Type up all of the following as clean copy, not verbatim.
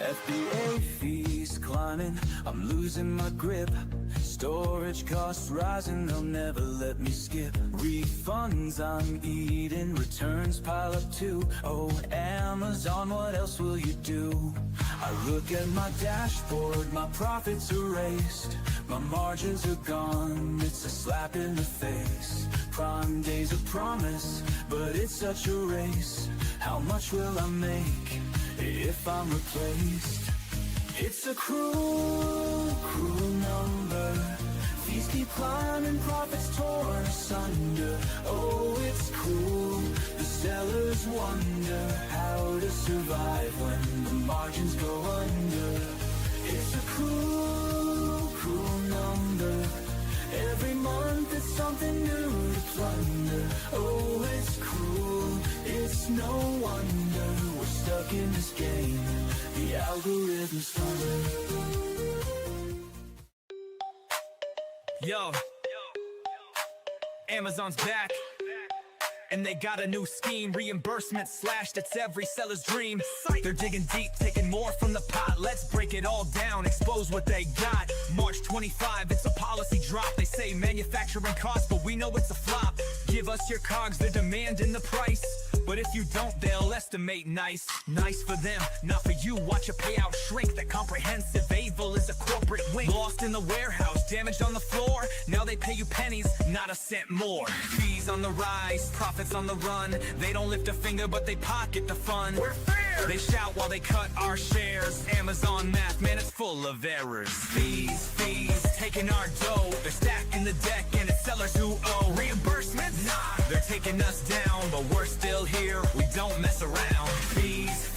FBA fees climbing, I'm losing my grip. Storage costs rising, they'll never let me skip. Refunds I'm eating, returns pile up too. Oh, Amazon, what else will you do? I look at my dashboard, my profits erased. My margins are gone, it's a slap in the face. Prime Day's a promise, but it's such a race. How much will I make if I'm replaced? It's a cruel, cruel number. Fees keep climbing, profits torn asunder. Oh, it's cruel, the sellers wonder how to survive when the margins go under. It's a cruel, cruel number. Every month it's something new to plunder. Oh, it's cruel, it's no wonder we're stuck in this game. The algorithm's thunder. Yo, Amazon's back, and they got a new scheme. Reimbursement slashed, it's every seller's dream. They're digging deep, taking more from the pot. Let's break it all down, expose what they got. March 25, it's a policy drop. They say manufacturing costs, but we know it's a flop. Give us your cogs, they're demanding the price. But if you don't, they'll estimate nice. Nice for them, not for you. Watch a payout shrink. That comprehensive evil is a corporate wing. Lost in the warehouse, damaged on the floor. Now they pay you pennies, not a cent more. Fees on the rise, profits on the run. They don't lift a finger, but they pocket the fun. We're fair! They shout while they cut our shares. Amazon math, man, it's full of errors. Fees, taking our dough. They're stacking the deck, and it's sellers who owe. Reimbursement? Nah, they're taking us down, but we're still here, we don't mess around. Fees,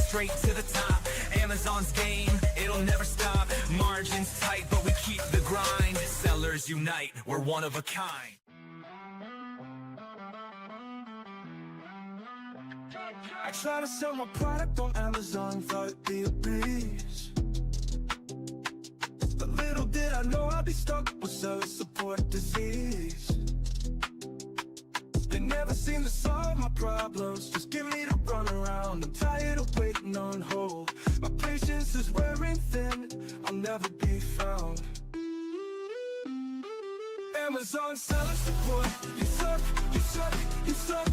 straight to the top. Amazon's game, it'll never stop. Margins tight, but we keep the grind. Sellers unite, we're one of a kind. I try to sell my product on Amazon, thought it'd be a breeze. But little did I know I'd be stuck with service support disease. They never seem to solve my problems, just give me the run around. I'm tired of waiting on hold. My patience is wearing thin, I'll never be found. Amazon seller support, you suck, you suck, you suck.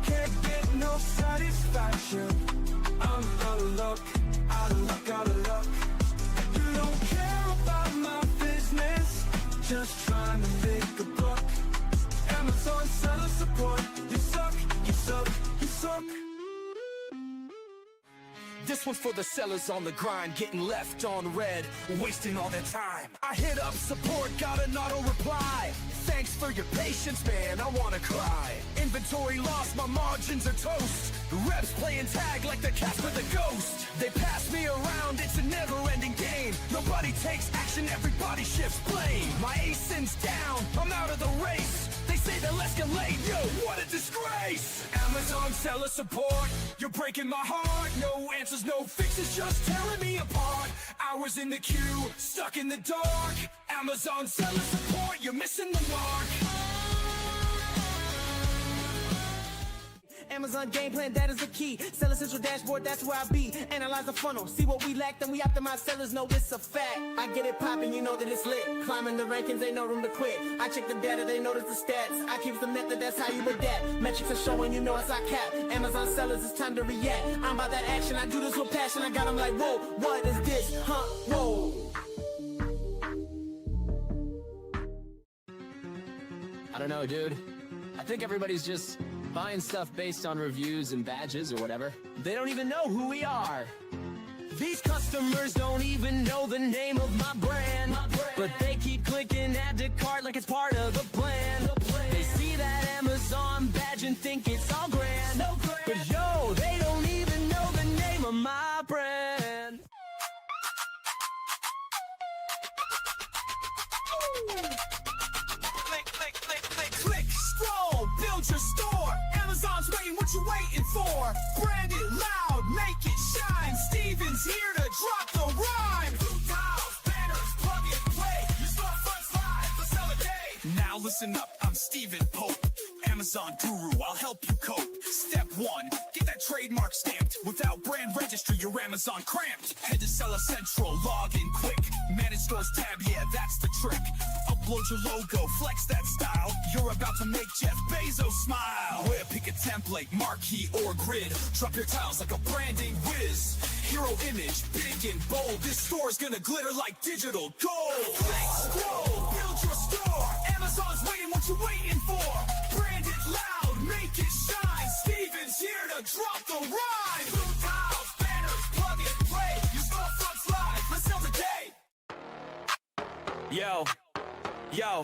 Can't get no satisfaction. I'm out of luck, out of luck, out of luck. You don't care about my business, just trying to make a buck. Amazon seller support, you suck, you suck, you suck. This one's for the sellers on the grind, getting left on red, wasting all their time. I hit up support, got an auto reply. Thanks for your patience, man, I wanna cry. Inventory lost, my margins are toast. Reps playing tag like the Casper the Ghost. They pass me around, it's a never-ending game. Nobody takes action, everybody shifts blame. My ASIN's down, I'm out of the race. They say they'll escalate, yo, what a disgrace. Amazon seller support, you're breaking my heart. No answers, no fixes, just tearing me apart. Hours in the queue, stuck in the dark. Amazon seller support, you're missing the mark. Amazon game plan, that is the key. Seller Central dashboard, that's where I be. Analyze the funnel, see what we lack, then we optimize. Sellers know it's a fact. I get it poppin', you know that it's lit. Climbing the rankings, ain't no room to quit. I check the data, they notice the stats. I keep the method, that's how you adapt. Metrics are showing, you know it's our cap. Amazon sellers, it's time to react. I'm about that action, I do this with passion. I got them like, whoa, what is this? Huh, whoa. I don't know, dude. I think everybody's just buying stuff based on reviews and badges or whatever. They don't even know who we are. These customers don't even know the name of my brand. But they keep clicking add to cart like it's part of the plan. They see that Amazon badge and think it's all grand. But yo, they don't even know the name of my brand. Click, scroll, build your store. Amazon's waiting, what you waiting for? Brand it loud, make it shine. Steven's here to drop the rhyme. Blue tiles, banners, plug and play. Your storefront's live, let's sell a day. Now listen up, I'm Steven Pope. Amazon guru, I'll help you cope. Step 1, get that trademark stamped. Without brand registry, your Amazon cramped. Head to Seller Central, log in quick. Manage stores tab, yeah, that's the trick. Upload your logo, flex that style. You're about to make Jeff Bezos smile. Where pick a template, marquee or grid. Drop your tiles like a branding whiz. Hero image, big and bold. This store's gonna glitter like digital gold. Scroll, build your store. Amazon's waiting, what you waiting for? Brand it loud, make it shine. Steven's here to drop the rhyme. Blue tiles, banners, plug and play. Your storefront's live, let's sell today. Yo.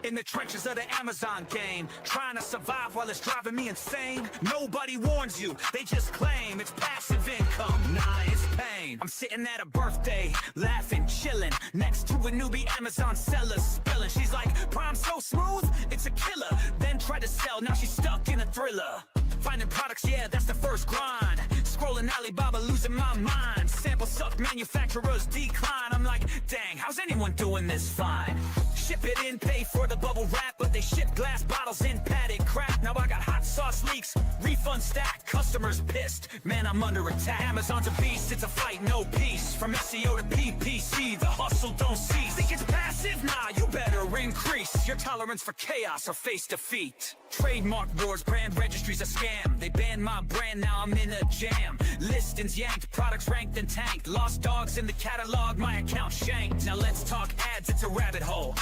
In the trenches of the Amazon game, trying to survive while it's driving me insane. Nobody warns you, they just claim it's passive income. Nah, it's pain. I'm sitting at a birthday, laughing, chilling, next to a newbie Amazon seller spilling. She's like, Prime so smooth, it's a killer. Then tried to sell, now she's stuck in a thriller. Finding products, yeah, that's the first grind. Scrolling Alibaba, losing my mind. Sample suck, manufacturers decline. I'm like, dang, how's anyone doing this fine? Ship it in, pay for the bubble wrap, but they ship glass bottles in padded crap. Now I got hot sauce leaks, refund stacked, customers pissed. Man, I'm under attack. Amazon's a beast, it's a fight, no peace. From SEO to PPC, the hustle don't cease. Think it's passive? Nah, you better increase your tolerance for chaos or face defeat. Trademark wars, brand registry's a scam. They banned my brand, now I'm in a jam. Listings yanked, products ranked and tanked. Lost dogs in the catalog, my account shanked. Now let's talk ads, it's a rabbit hole.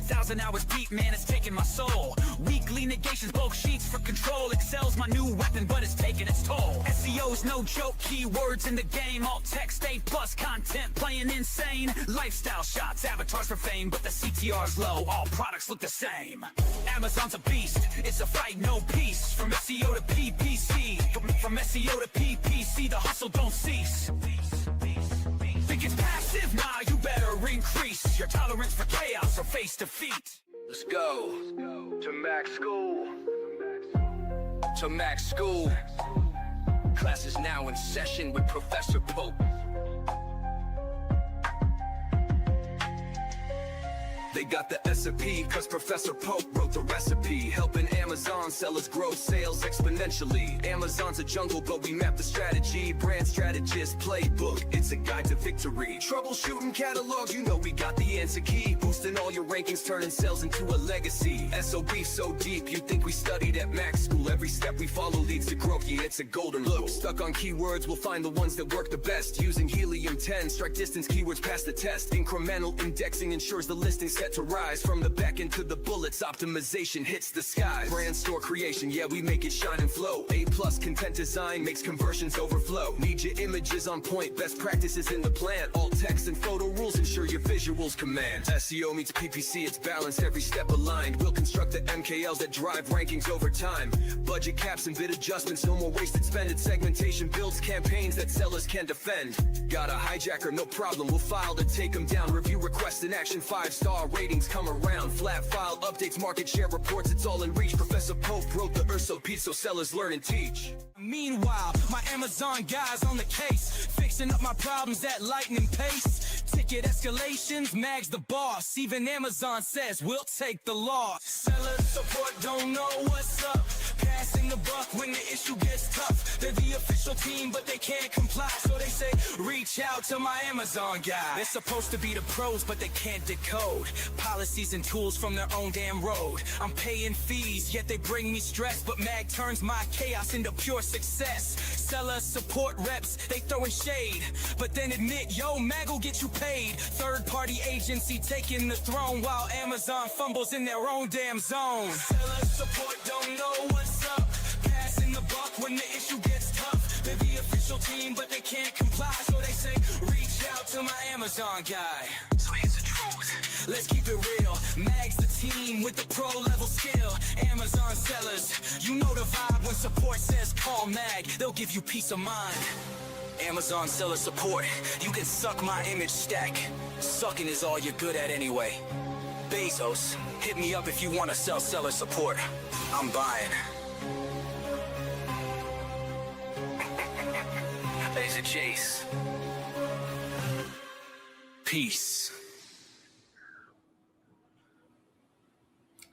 1,000 hours deep, man, it's taking my soul. Weekly negations, bulk sheets for control. Excel's my new weapon, but it's taking its toll. SEO's no joke, keywords in the game. Alt text, A+ content, playing insane. Lifestyle shots, avatars for fame, but the CTR's low, all products look the same. Amazon's a beast, it's a fight, no peace. From SEO to PPC, from SEO to PPC, the hustle don't cease. Think it's passive? Nah, you better increase your tolerance for chaos or face defeat. Let's go to Mac School. To Mac School. Class is now in session with Professor Pope. They got the SOP, cause Professor Pope wrote the recipe. Helping Amazon sellers grow sales exponentially. Amazon's a jungle, but we map the strategy. Brand strategist playbook, it's a guide to victory. Troubleshooting catalog, you know we got the answer key. Boosting all your rankings, turning sales into a legacy. SOPs so deep, you think we studied at Mac School. Every step we follow leads to growth, yeah, it's a golden rule. Stuck on keywords, we'll find the ones that work the best. Using Helium-10, strike distance keywords pass the test. Incremental indexing ensures the listing set to rise. From the backend to the bullets, optimization hits the skies. Brand store creation, yeah, we make it shine and flow. A+ content design makes conversions overflow. Need your images on point, best practices in the plan. Alt text and photo rules ensure your visuals command. SEO meets PPC, it's balanced, every step aligned. We'll construct the MKLs that drive rankings over time. Budget caps and bid adjustments, no more wasted spending. Segmentation builds campaigns that sellers can defend. Got a hijacker, no problem, we'll file to take them down. Review requests in action, 5-star ratings come around. Flat file updates, market share reports, it's all in reach. Professor Pope wrote the SOPs so sellers learn and teach. Meanwhile, my Amazon guys on the case, fixing up my problems at lightning pace. Ticket escalations, Mag's the boss. Even Amazon says we'll take the loss. Seller support don't know what's up. Passing the buck when the issue gets tough. They're the official team, but they can't comply. So they say, reach out to my Amazon guy. They're supposed to be the pros, but they can't decode policies and tools from their own damn road. I'm paying fees, yet they bring me stress. But Mag turns my chaos into pure success. Seller support reps, they throwing shade, but then admit, yo, Mag will get you paid. Third-party agency taking the throne while Amazon fumbles in their own damn zone. Seller support don't know what's up. Passing the buck when the issue gets tough. They're the official team, but they can't comply. So they say, reach out to my Amazon guy. So here's the truth, let's keep it real. Mag's the team with the pro-level skill. Amazon sellers, you know the vibe when support says call Mag. They'll give you peace of mind. Amazon seller support, you can suck my image stack. Sucking is all you're good at anyway. Bezos, hit me up if you want to sell seller support. I'm buying. Laser Chase. Peace.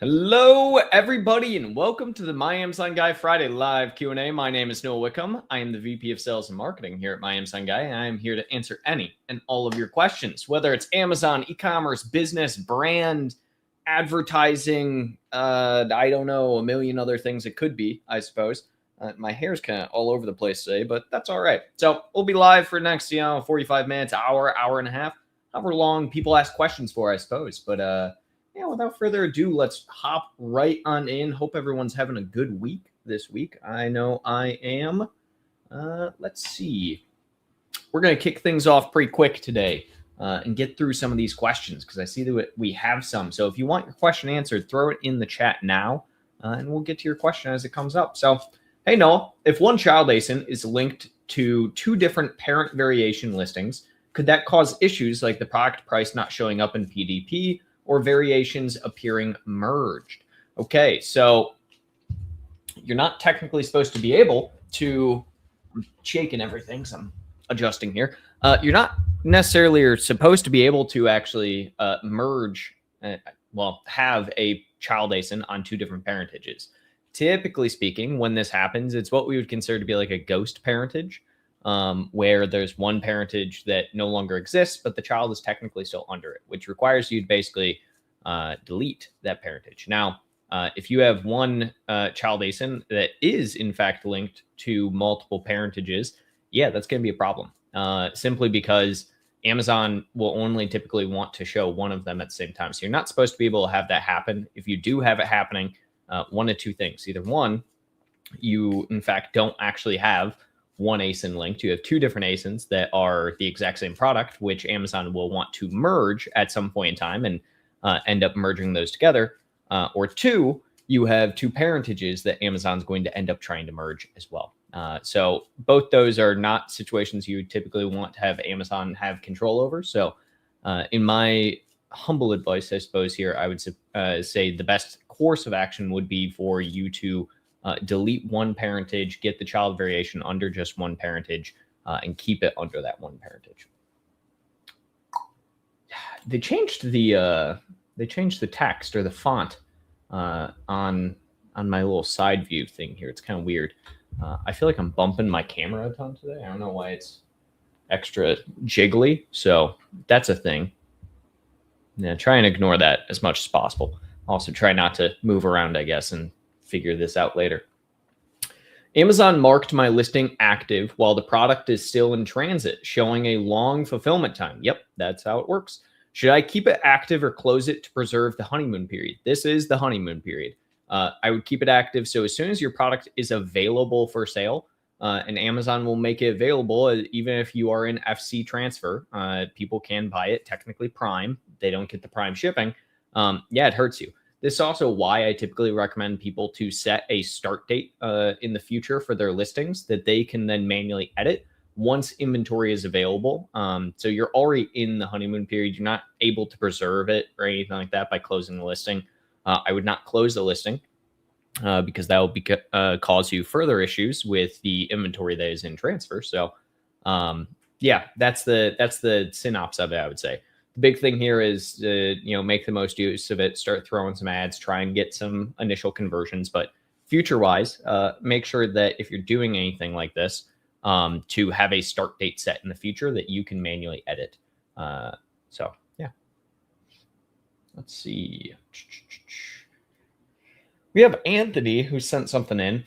Hello, everybody, and welcome to the My Amazon Guy Friday Live Q&A. My name is Noah Wickham. I am the VP of Sales and Marketing here at My Amazon Guy, and I am here to answer any and all of your questions, whether it's Amazon, e-commerce, business, brand, advertising, I don't know, a million other things it could be, I suppose. My hair's kind of all over the place today, but that's all right. So we'll be live for the next, 45 minutes, hour and a half, however long people ask questions for, I suppose. But yeah, without further ado, let's hop right on in. Hope everyone's having a good week this week. I know I am. Let's see. We're going to kick things off pretty quick today and get through some of these questions because I see that we have some. So if you want your question answered, throw it in the chat now, and we'll get to your question as it comes up. So, hey, Noel, if one child ASIN is linked to two different parent variation listings, could that cause issues like the product price not showing up in PDP or variations appearing merged? Okay, so you're not technically supposed to be able to, I'm shaking everything, so I'm adjusting here. You're not necessarily supposed to be able to actually merge, have a child ASIN on two different parentages. Typically speaking, when this happens, it's what we would consider to be like a ghost parentage, where there's one parentage that no longer exists, but the child is technically still under it, which requires you to basically delete that parentage. Now, if you have one child ASIN that is in fact linked to multiple parentages, yeah, that's going to be a problem. Simply because Amazon will only typically want to show one of them at the same time. So you're not supposed to be able to have that happen. If you do have it happening, one of two things. Either one, you in fact don't actually have one ASIN linked. You have two different ASINs that are the exact same product, which Amazon will want to merge at some point in time and end up merging those together. Or two, you have two parentages that Amazon's going to end up trying to merge as well. So both those are not situations you typically want to have Amazon have control over. So in my humble advice, I suppose here, I would say the best course of action would be for you to delete one parentage, get the child variation under just one parentage, and keep it under that one parentage. They changed the text or the font on my little side view thing here. It's kind of weird. I feel like I'm bumping my camera a ton today. I don't know why it's extra jiggly. So that's a thing. Yeah, try and ignore that as much as possible. Also try not to move around, I guess, and figure this out later. Amazon marked my listing active while the product is still in transit, showing a long fulfillment time. Yep, that's how it works. Should I keep it active or close it to preserve the honeymoon period? This is the honeymoon period. I would keep it active. So as soon as your product is available for sale, and Amazon will make it available, even if you are in FC transfer, people can buy it technically Prime. They don't get the Prime shipping. Yeah, it hurts you. This is also why I typically recommend people to set a start date in the future for their listings that they can then manually edit once inventory is available. So you're already in the honeymoon period. You're not able to preserve it or anything like that by closing the listing. I would not close the listing because that will cause you further issues with the inventory that is in transfer. So yeah, that's the synopsis of it, I would say. The big thing here is, make the most use of it, start throwing some ads, try and get some initial conversions. But future-wise, make sure that if you're doing anything like this, to have a start date set in the future that you can manually edit. So, yeah. Let's see. We have Anthony who sent something in.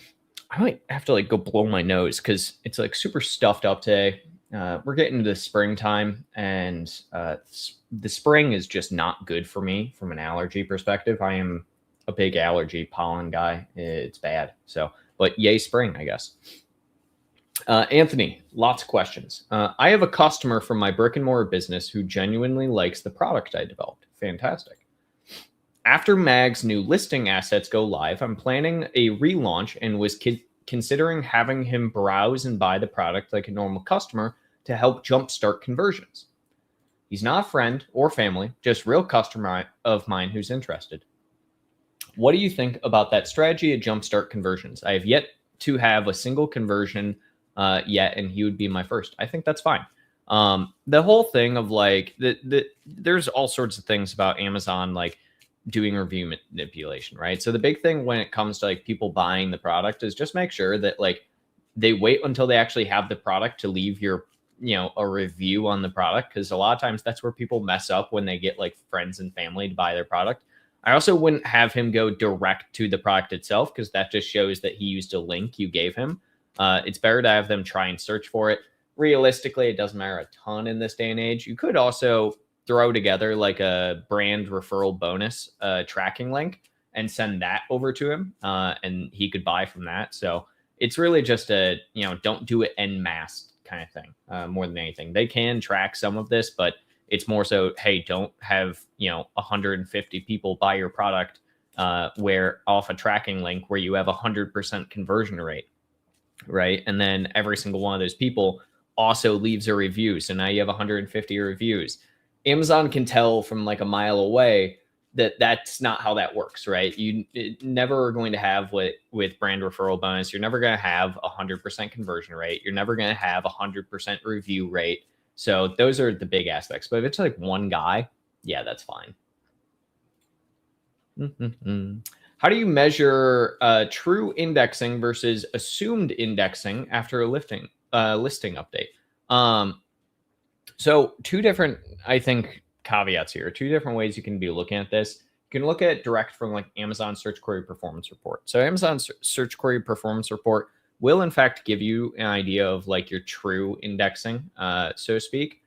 I might have to go blow my nose because it's super stuffed up today. We're getting to the springtime, and the spring is just not good for me from an allergy perspective. I am a big allergy pollen guy. It's bad. So, but yay spring, I guess. Anthony, lots of questions. I have a customer from my brick and mortar business who genuinely likes the product I developed. Fantastic. After Mag's new listing assets go live, I'm planning a relaunch and was considering having him browse and buy the product like a normal customer to help jumpstart conversions. He's not a friend or family, just real customer of mine who's interested. What do you think about that strategy to jumpstart conversions? I have yet to have a single conversion yet, and he would be my first. I think that's fine. The whole thing of there's all sorts of things about Amazon, doing review manipulation, right? So the big thing when it comes to like people buying the product is just make sure that like they wait until they actually have the product to leave your, a review on the product. Cause a lot of times that's where people mess up when they get like friends and family to buy their product. I also wouldn't have him go direct to the product itself, because that just shows that he used a link you gave him. It's better to have them try and search for it. Realistically, it doesn't matter a ton in this day and age. You could also throw together like a brand referral bonus tracking link and send that over to him, and he could buy from that. So it's really just a, don't do it en masse kind of thing, more than anything. They can track some of this, but it's more so, hey, don't have, 150 people buy your product where off a tracking link where you have 100% conversion rate, right? And then every single one of those people also leaves a review. So now you have 150 reviews. Amazon can tell from like a mile away that that's not how that works, right? You never are going to have with brand referral bonus. You're never going to have 100% conversion rate. You're never going to have 100% review rate. So those are the big aspects. But if it's like one guy, yeah, that's fine. How do you measure true indexing versus assumed indexing after a listing update? So two different, I think, caveats here. Two different ways you can be looking at this. You can look at it direct from like Amazon Search Query Performance Report. So Amazon Search Query Performance Report will in fact give you an idea of like your true indexing, so to speak.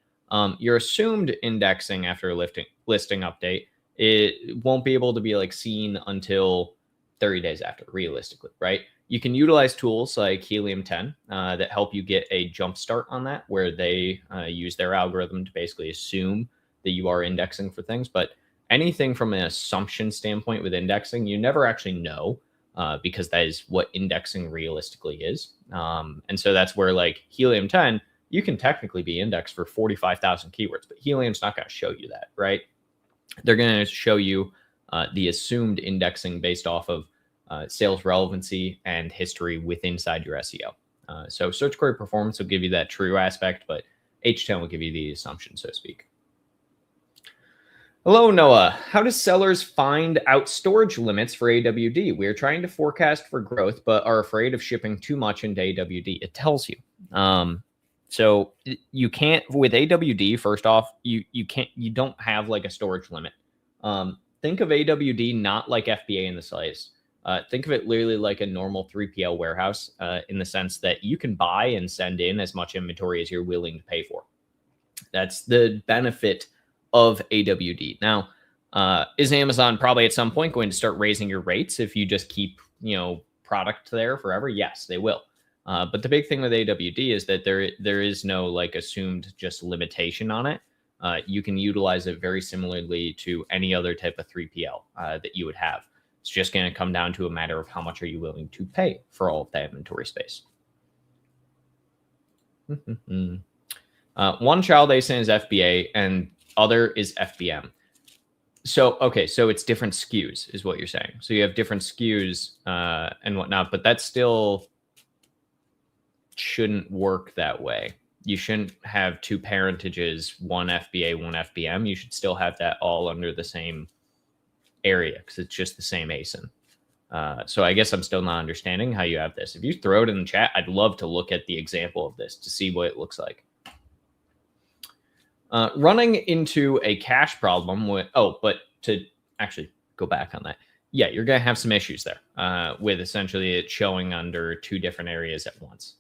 Your assumed indexing after a listing update, it won't be able to be like seen until 30 days after, realistically, right? You can utilize tools like Helium 10 that help you get a jump start on that, where they use their algorithm to basically assume that you are indexing for things. But anything from an assumption standpoint with indexing, you never actually know, because that is what indexing realistically is. And so that's where like Helium 10, you can technically be indexed for 45,000 keywords, but Helium's not going to show you that, right? They're going to show you the assumed indexing based off of sales relevancy and history inside your SEO. So Search Query Performance will give you that true aspect, but H10 will give you the assumption, so to speak. Hello, Noah. How do sellers find out storage limits for AWD? We are trying to forecast for growth, but are afraid of shipping too much into AWD. It tells you. So you can't, with AWD, first off, you don't have like a storage limit. Think of AWD not like FBA in the slice. Think of it literally like a normal 3PL warehouse, in the sense that you can buy and send in as much inventory as you're willing to pay for. That's the benefit of AWD. Now, is Amazon probably at some point going to start raising your rates if you just keep, product there forever? Yes, they will. But the big thing with AWD is that there is no like assumed just limitation on it. You can utilize it very similarly to any other type of 3PL that you would have. It's just going to come down to a matter of how much are you willing to pay for all of that inventory space. One child ASIN is FBA and other is FBM. So, okay, so it's different SKUs is what you're saying. So you have different SKUs and whatnot, but that still shouldn't work that way. You shouldn't have two parentages, one FBA, one FBM. You should still have that all under the same area because it's just the same ASIN. So I guess I'm still not understanding how you have this. If you throw it in the chat, I'd love to look at the example of this to see what it looks like. Running into a cache problem with, but to actually go back on that. Yeah, you're going to have some issues there with essentially it showing under two different areas at once.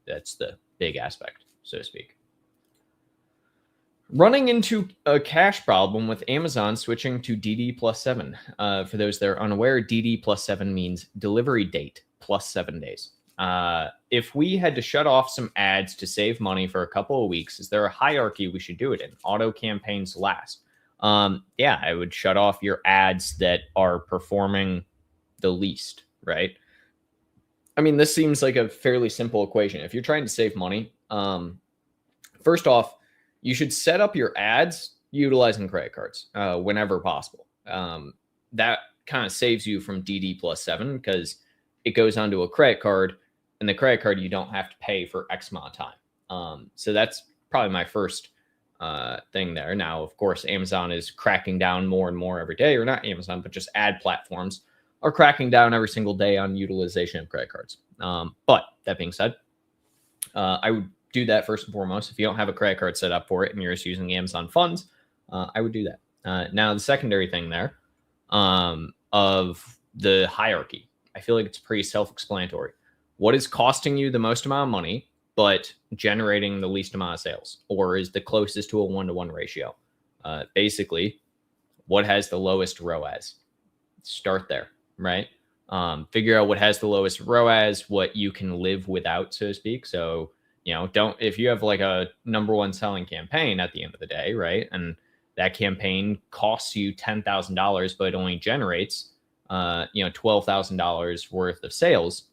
That's the big aspect, so to speak. Running into a cache problem with Amazon switching to DD+7. For those that are unaware, DD+7 means delivery date plus 7 days. If we had to shut off some ads to save money for a couple of weeks, is there a hierarchy we should do it in? Auto campaigns last. Yeah, I would shut off your ads that are performing the least, right? I mean, this seems like a fairly simple equation. If you're trying to save money, first off, you should set up your ads utilizing credit cards whenever possible. That kind of saves you from DD+7 because it goes onto a credit card, and the credit card you don't have to pay for X amount of time. So that's probably my first thing there. Now, of course, Amazon is cracking down more and more every day, or not Amazon, but just ad platforms are cracking down every single day on utilization of credit cards. But that being said, I would do that first and foremost. If you don't have a credit card set up for it and you're just using Amazon funds, I would do that. Now, the secondary thing there of the hierarchy, I feel like it's pretty self-explanatory. What is costing you the most amount of money, but generating the least amount of sales, or is the closest to a 1-to-1 ratio? Basically, what has the lowest ROAS? Start there, right? Figure out what has the lowest ROAS, what you can live without, so to speak. So, if you have like a #1 selling campaign at the end of the day, right? And that campaign costs you $10,000, but it only generates, $12,000 worth of sales.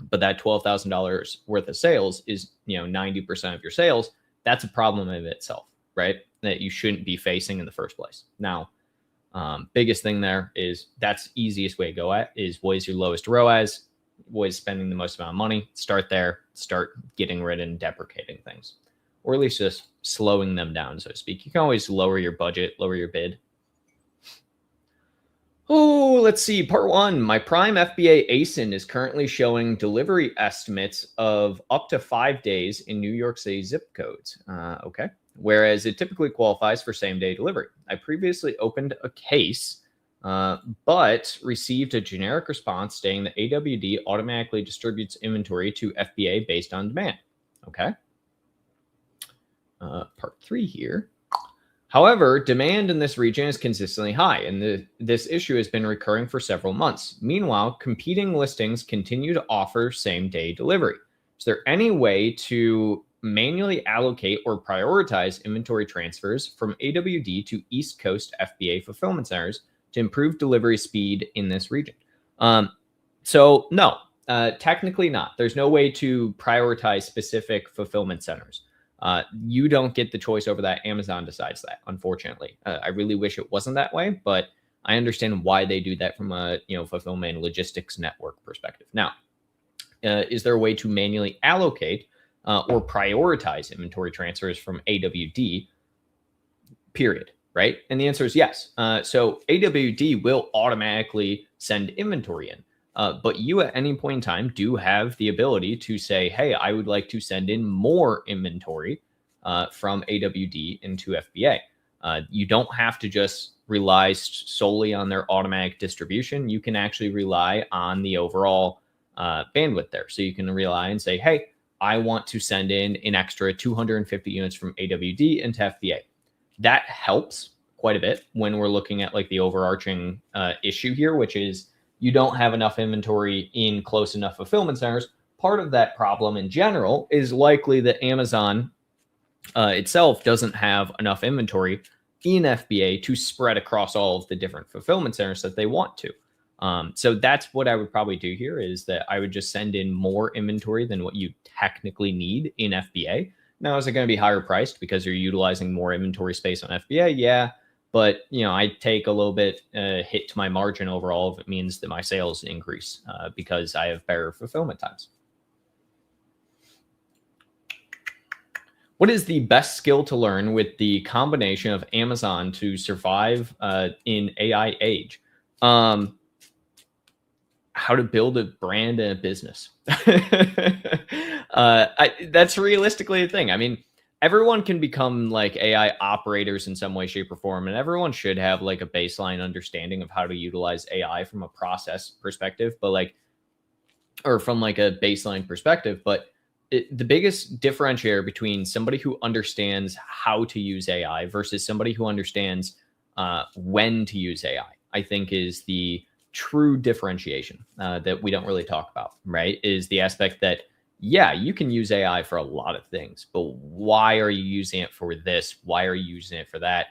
But that $12,000 worth of sales is, 90% of your sales. That's a problem in itself, right? That you shouldn't be facing in the first place. Now, biggest thing there is that's easiest way to go at is what is your lowest ROAS, what is spending the most amount of money. Start there, start getting rid and deprecating things, or at least just slowing them down, so to speak. You can always lower your budget, lower your bid. Oh, let's see. Part 1. My Prime FBA ASIN is currently showing delivery estimates of up to 5 days in New York City zip codes. Okay. Whereas it typically qualifies for same-day delivery. I previously opened a case, but received a generic response stating that AWD automatically distributes inventory to FBA based on demand. Okay. Part 3 here. However, demand in this region is consistently high, and this issue has been recurring for several months. Meanwhile, competing listings continue to offer same-day delivery. Is there any way to manually allocate or prioritize inventory transfers from AWD to East Coast FBA fulfillment centers to improve delivery speed in this region? So no, technically not. There's no way to prioritize specific fulfillment centers. You don't get the choice over that. Amazon decides that, unfortunately. I really wish it wasn't that way, but I understand why they do that from a fulfillment and logistics network perspective. Now, is there a way to manually allocate or prioritize inventory transfers from AWD? Period. Right? And the answer is yes. So AWD will automatically send inventory in. But you at any point in time do have the ability to say, hey, I would like to send in more inventory from AWD into FBA. You don't have to just rely solely on their automatic distribution. You can actually rely on the overall bandwidth there. So you can rely and say, hey, I want to send in an extra 250 units from AWD into FBA. That helps quite a bit when we're looking at like the overarching issue here, which is you don't have enough inventory in close enough fulfillment centers. Part of that problem in general is likely that Amazon itself doesn't have enough inventory in FBA to spread across all of the different fulfillment centers that they want to. So that's what I would probably do here, is that I would just send in more inventory than what you technically need in FBA. Now, is it going to be higher priced because you're utilizing more inventory space on FBA? Yeah. But, I take a little bit hit to my margin overall if it means that my sales increase because I have better fulfillment times. What is the best skill to learn with the combination of Amazon to survive in AI age? How to build a brand and a business. That's realistically the thing. I mean, everyone can become like AI operators in some way, shape, or form, and everyone should have like a baseline understanding of how to utilize AI from a process perspective, or from like a baseline perspective. But the biggest differentiator between somebody who understands how to use AI versus somebody who understands when to use AI, I think is the true differentiation that we don't really talk about, right? Is the aspect that, yeah, you can use AI for a lot of things, but why are you using it for this? Why are you using it for that?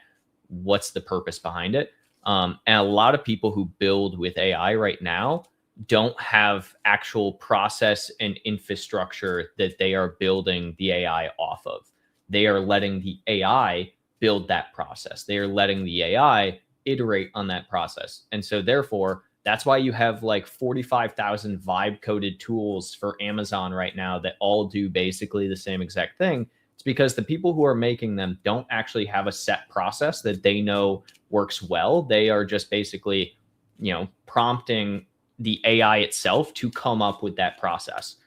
What's the purpose behind it? And a lot of people who build with AI right now don't have actual process and infrastructure that they are building the AI off of. They are letting the AI build that process. They are letting the AI iterate on that process. And so therefore, that's why you have like 45,000 vibe coded tools for Amazon right now that all do basically the same exact thing, It's because the people who are making them don't actually have a set process that they know works well. They are just basically, prompting the AI itself to come up with that process.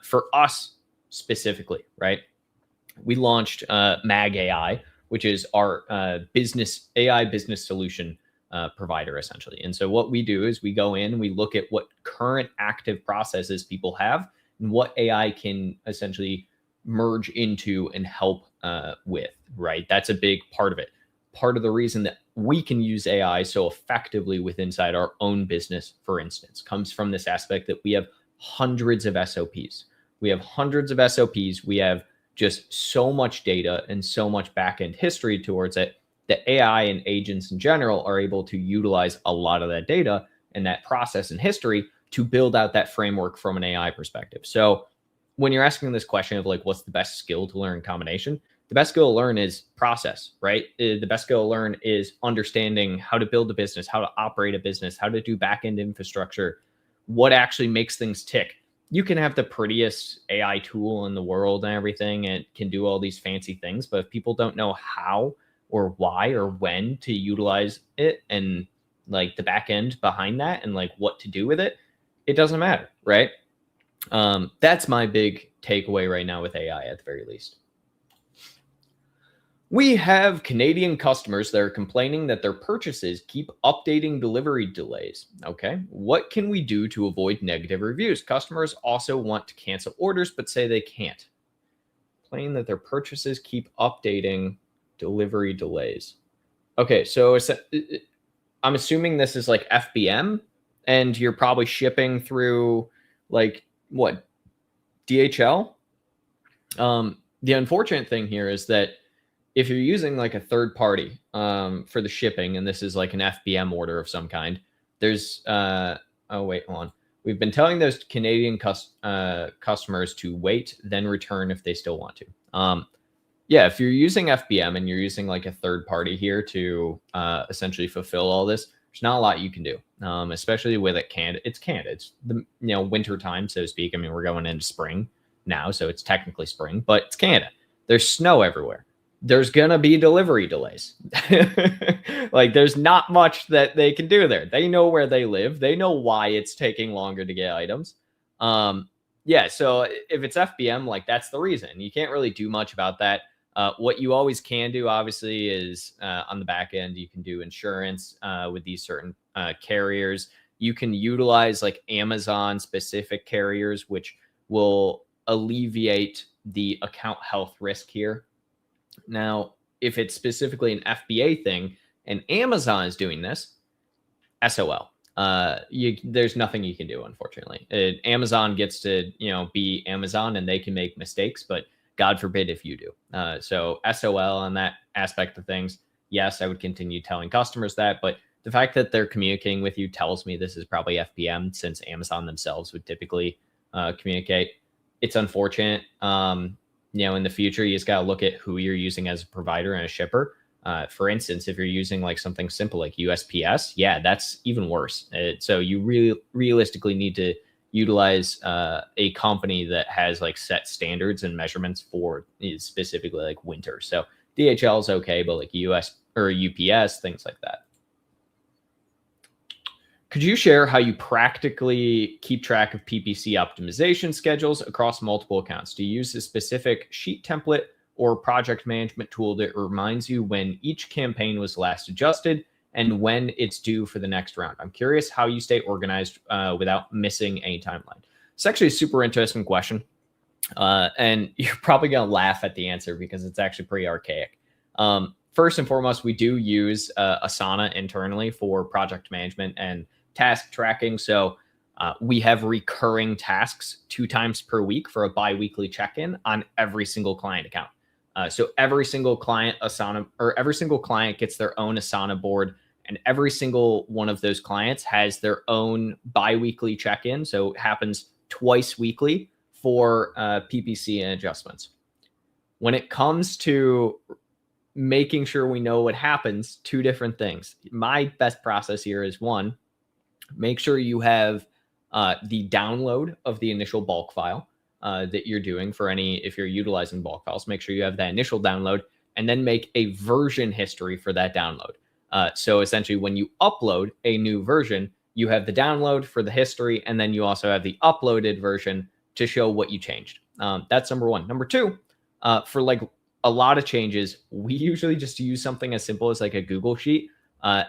For us specifically, right? We launched Mag AI, which is our AI business solution provider, essentially. And so what we do is we go in, we look at what current active processes people have and what AI can essentially merge into and help with, right? That's a big part of it. Part of the reason that we can use AI so effectively with inside our own business, for instance, comes from this aspect that we have hundreds of SOPs. We have hundreds of SOPs. We have just so much data and so much backend history towards it that AI and agents in general are able to utilize a lot of that data and that process and history to build out that framework from an AI perspective. So when you're asking this question of like, what's the best skill to learn in combination? The best skill to learn is process, right? The best skill to learn is understanding how to build a business, how to operate a business, how to do backend infrastructure, what actually makes things tick. You can have the prettiest AI tool in the world and everything, and it can do all these fancy things. But if people don't know how or why or when to utilize it and like the back end behind that and like what to do with it, it doesn't matter, right? That's my big takeaway right now with AI at the very least. We have Canadian customers that are complaining that their purchases keep updating delivery delays. Okay, what can we do to avoid negative reviews? Customers also want to cancel orders, but say they can't. Complaining that their purchases keep updating delivery delays. Okay, so I'm assuming this is like FBM, and you're probably shipping through like what, DHL? The unfortunate thing here is that if you're using like a third party for the shipping, and this is like an FBM order of some kind, there's oh wait, hold on. We've been telling those Canadian customers to wait, then return if they still want to. Yeah, if you're using FBM and you're using like a third party here to essentially fulfill all this, there's not a lot you can do, especially with it Canada. It's Canada. It's the winter time, so to speak. I mean, we're going into spring now, so it's technically spring, but it's Canada. There's snow everywhere. There's going to be delivery delays. Like there's not much that they can do there. They know where they live. They know why it's taking longer to get items. Yeah, so if it's FBM, like that's the reason. You can't really do much about that. What you always can do, obviously, is on the back end, you can do insurance with these certain carriers. You can utilize like Amazon specific carriers, which will alleviate the account health risk here. Now, if it's specifically an FBA thing and Amazon is doing this, SOL. There's nothing you can do, unfortunately. Amazon gets to, be Amazon and they can make mistakes, but God forbid if you do. So SOL on that aspect of things, yes, I would continue telling customers that, but the fact that they're communicating with you tells me this is probably FBM, since Amazon themselves would typically communicate. It's unfortunate. In the future, you just got to look at who you're using as a provider and a shipper. For instance, if you're using like something simple like USPS, yeah, that's even worse. So you realistically need to utilize a company that has like set standards and measurements for specifically like winter. So DHL is okay, but like US or UPS, things like that. Could you share how you practically keep track of PPC optimization schedules across multiple accounts? Do you use a specific sheet template or project management tool that reminds you when each campaign was last adjusted and when it's due for the next round? I'm curious how you stay organized without missing any timeline. It's actually a super interesting question. And you're probably going to laugh at the answer because it's actually pretty archaic. First and foremost, we do use Asana internally for project management and task tracking. So we have recurring tasks 2 times per week for a bi-weekly check-in on every single client account. So every single client Asana, or every single client gets their own Asana board, and every single one of those clients has their own bi-weekly check-in. So it happens twice weekly for PPC and adjustments. When it comes to making sure we know what happens, 2 different things. My best process here is 1, make sure you have the download of the initial bulk file. that you're doing for if you're utilizing bulk files, make sure you have that initial download and then make a version history for that download. So essentially when you upload a new version, you have the download for the history, and then you also have the uploaded version to show what you changed. That's number one. Number two, for like a lot of changes, we usually just use something as simple as like a Google Sheet.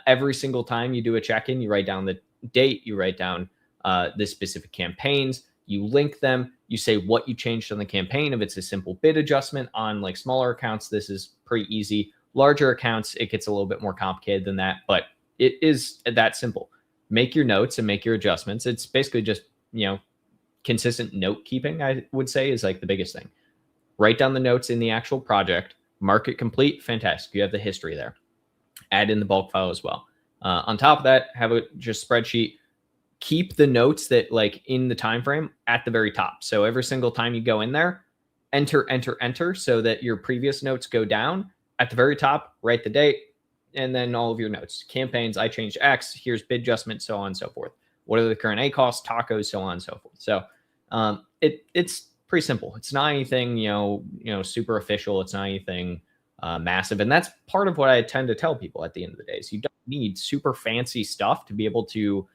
Every single time you do a check-in, you write down the date, you write down the specific campaigns, you link them, you say what you changed on the campaign. If it's a simple bid adjustment on like smaller accounts, this is pretty easy. Larger accounts, it gets a little bit more complicated than that, but it is that simple. Make your notes and make your adjustments. It's basically just, consistent note keeping, I would say, is like the biggest thing. Write down the notes in the actual project, mark it complete. Fantastic. You have the history there. Add in the bulk file as well. On top of that, have a just spreadsheet. Keep the notes that like in the time frame at the very top. So every single time you go in there, enter, so that your previous notes go down. At the very top, write the date, and then all of your notes. Campaigns, I changed X, here's bid adjustment, so on and so forth. What are the current ACoS, tacos, so on and so forth. So it's pretty simple. It's not anything, super official. It's not anything massive. And that's part of what I tend to tell people at the end of the day is you don't need super fancy stuff to be able to,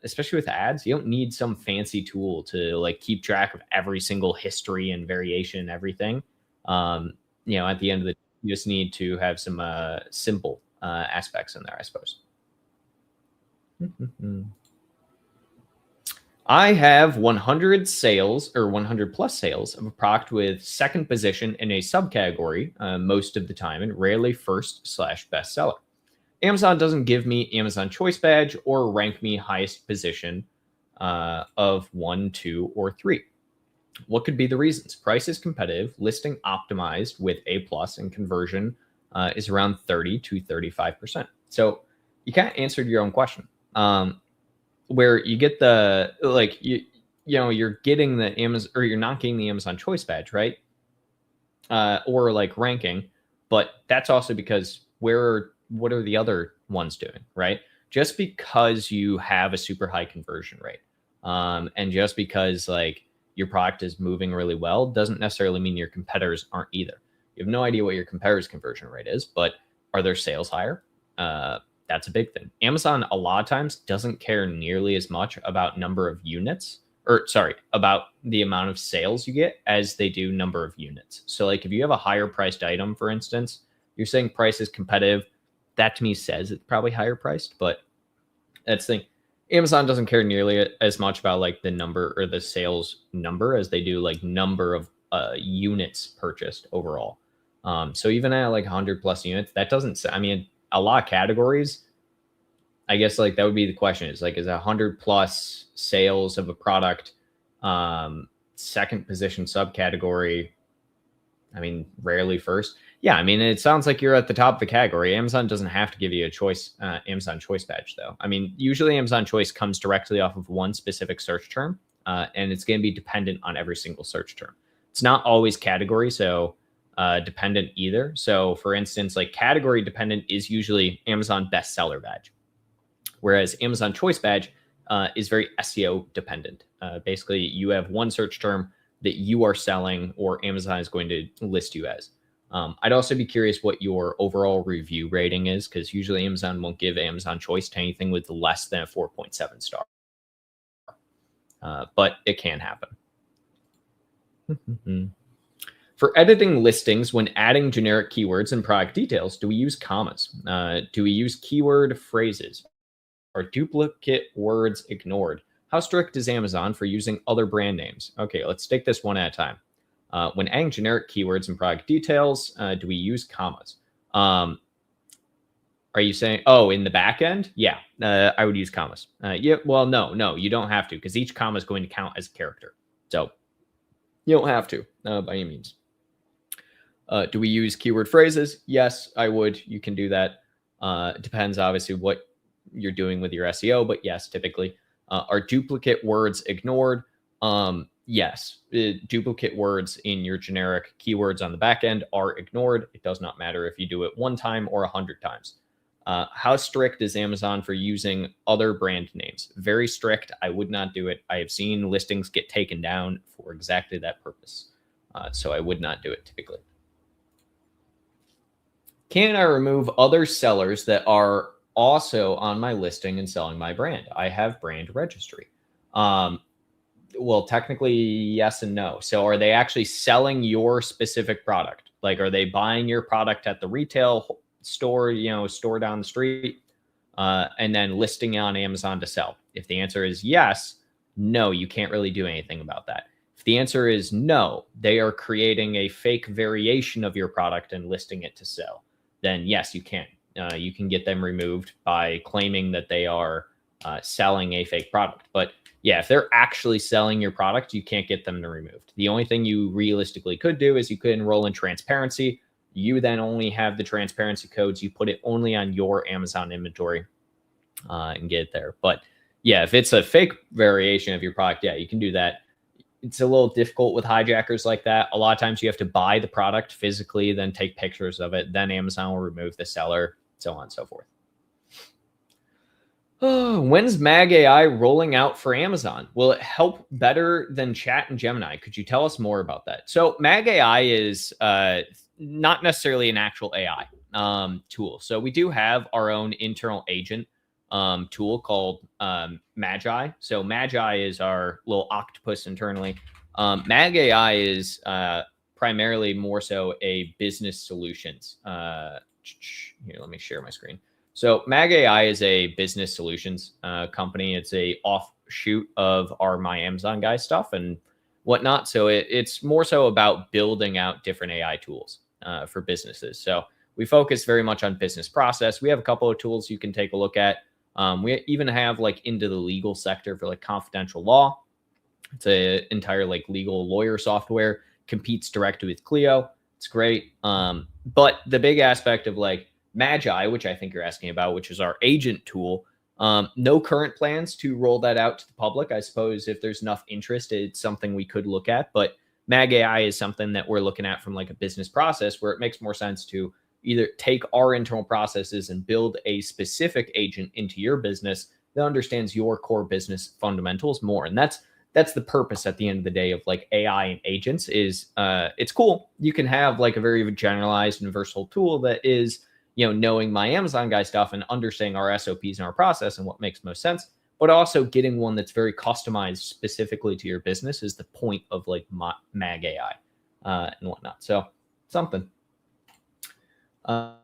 especially with ads, you don't need some fancy tool to like keep track of every single history and variation and everything. At the end of the day, you just need to have some simple aspects in there, I suppose. I have 100 sales or 100 plus sales of a product with second position in a subcategory most of the time and rarely first/bestseller. Amazon doesn't give me Amazon Choice Badge or rank me highest position of 1, 2, or 3. What could be the reasons? Price is competitive, listing optimized with A+, and conversion is around 30 to 35%. So you kind of answered your own question. Where you get the you're getting the Amazon, or you're not getting the Amazon Choice Badge, right? Or like ranking, but that's also because what are the other ones doing, right? Just because you have a super high conversion rate, and just because like your product is moving really well, doesn't necessarily mean your competitors aren't either. You have no idea what your competitors' conversion rate is, but are their sales higher? That's a big thing. Amazon a lot of times doesn't care nearly as much about number of units, about the amount of sales you get as they do number of units. So like if you have a higher priced item, for instance, you're saying price is competitive. That to me says it's probably higher priced, but that's the thing. Amazon doesn't care nearly as much about like the number or the sales number as they do like number of units purchased overall. So even at like 100 plus units, that doesn't, a lot of categories, I guess like that would be the question is 100 plus sales of a product, second position subcategory, rarely first. Yeah, it sounds like you're at the top of the category. Amazon doesn't have to give you a choice, Amazon Choice Badge though. Usually Amazon Choice comes directly off of one specific search term, and it's going to be dependent on every single search term. It's not always category, so dependent either. So for instance, like category dependent is usually Amazon Bestseller Badge, whereas Amazon Choice Badge is very SEO dependent. Basically, you have one search term that you are selling or Amazon is going to list you as. I'd also be curious what your overall review rating is, because usually Amazon won't give Amazon Choice to anything with less than a 4.7 star. But it can happen. For editing listings, when adding generic keywords and product details, do we use commas? Do we use keyword phrases? Are duplicate words ignored? How strict is Amazon for using other brand names? Okay, let's take this one at a time. When adding generic keywords and product details, do we use commas? Are you saying, in the back end? Yeah, I would use commas. Yeah, well, no, you don't have to, because each comma is going to count as a character. So you don't have to by any means. Do we use keyword phrases? Yes, I would. You can do that. It depends, obviously, what you're doing with your SEO, but yes, typically. Are duplicate words ignored? Yes, duplicate words in your generic keywords on the back end are ignored. It does not matter if you do it one time or 100 times. How strict is Amazon for using other brand names? Very strict. I would not do it. I have seen listings get taken down for exactly that purpose. So I would not do it typically. Can I remove other sellers that are also on my listing and selling my brand? I have brand registry. Well, technically yes and no. So are they actually selling your specific product? Like, are they buying your product at the retail store, store down the street, and then listing on Amazon to sell? If the answer is yes, no, you can't really do anything about that. If the answer is no, they are creating a fake variation of your product and listing it to sell, then yes, you can. You can get them removed by claiming that they are selling a fake product. But yeah, if they're actually selling your product, you can't get them removed. The only thing you realistically could do is you could enroll in transparency. You then only have the transparency codes. You put it only on your Amazon inventory and get it there. But yeah, if it's a fake variation of your product, yeah, you can do that. It's a little difficult with hijackers like that. A lot of times you have to buy the product physically, then take pictures of it. Then Amazon will remove the seller, so on and so forth. When's Mag AI rolling out for Amazon? Will it help better than Chat and Gemini? Could you tell us more about that? So Mag AI is not necessarily an actual AI tool. So we do have our own internal agent tool called Magi. So Magi is our little octopus internally. Mag AI is primarily more so a business solutions. Here, let me share my screen. So Mag AI is a business solutions company. It's a offshoot of our My Amazon Guy stuff and whatnot. So it's more so about building out different AI tools for businesses. So we focus very much on business process. We have a couple of tools you can take a look at. We even have like into the legal sector for like confidential law. It's a entire like legal lawyer software, competes directly with Clio. It's great. But the big aspect of like Magi, which I think you're asking about, which is our agent tool, no current plans to roll that out to the public. I suppose if there's enough interest, it's something we could look at. But Mag AI is something that we're looking at from like a business process where it makes more sense to either take our internal processes and build a specific agent into your business that understands your core business fundamentals more. And that's the purpose at the end of the day of like AI and agents is it's cool. You can have like a very generalized and versatile tool that is, knowing My Amazon Guy stuff and understanding our SOPs and our process and what makes most sense, but also getting one that's very customized specifically to your business is the point of like Mag AI and whatnot. So something. Are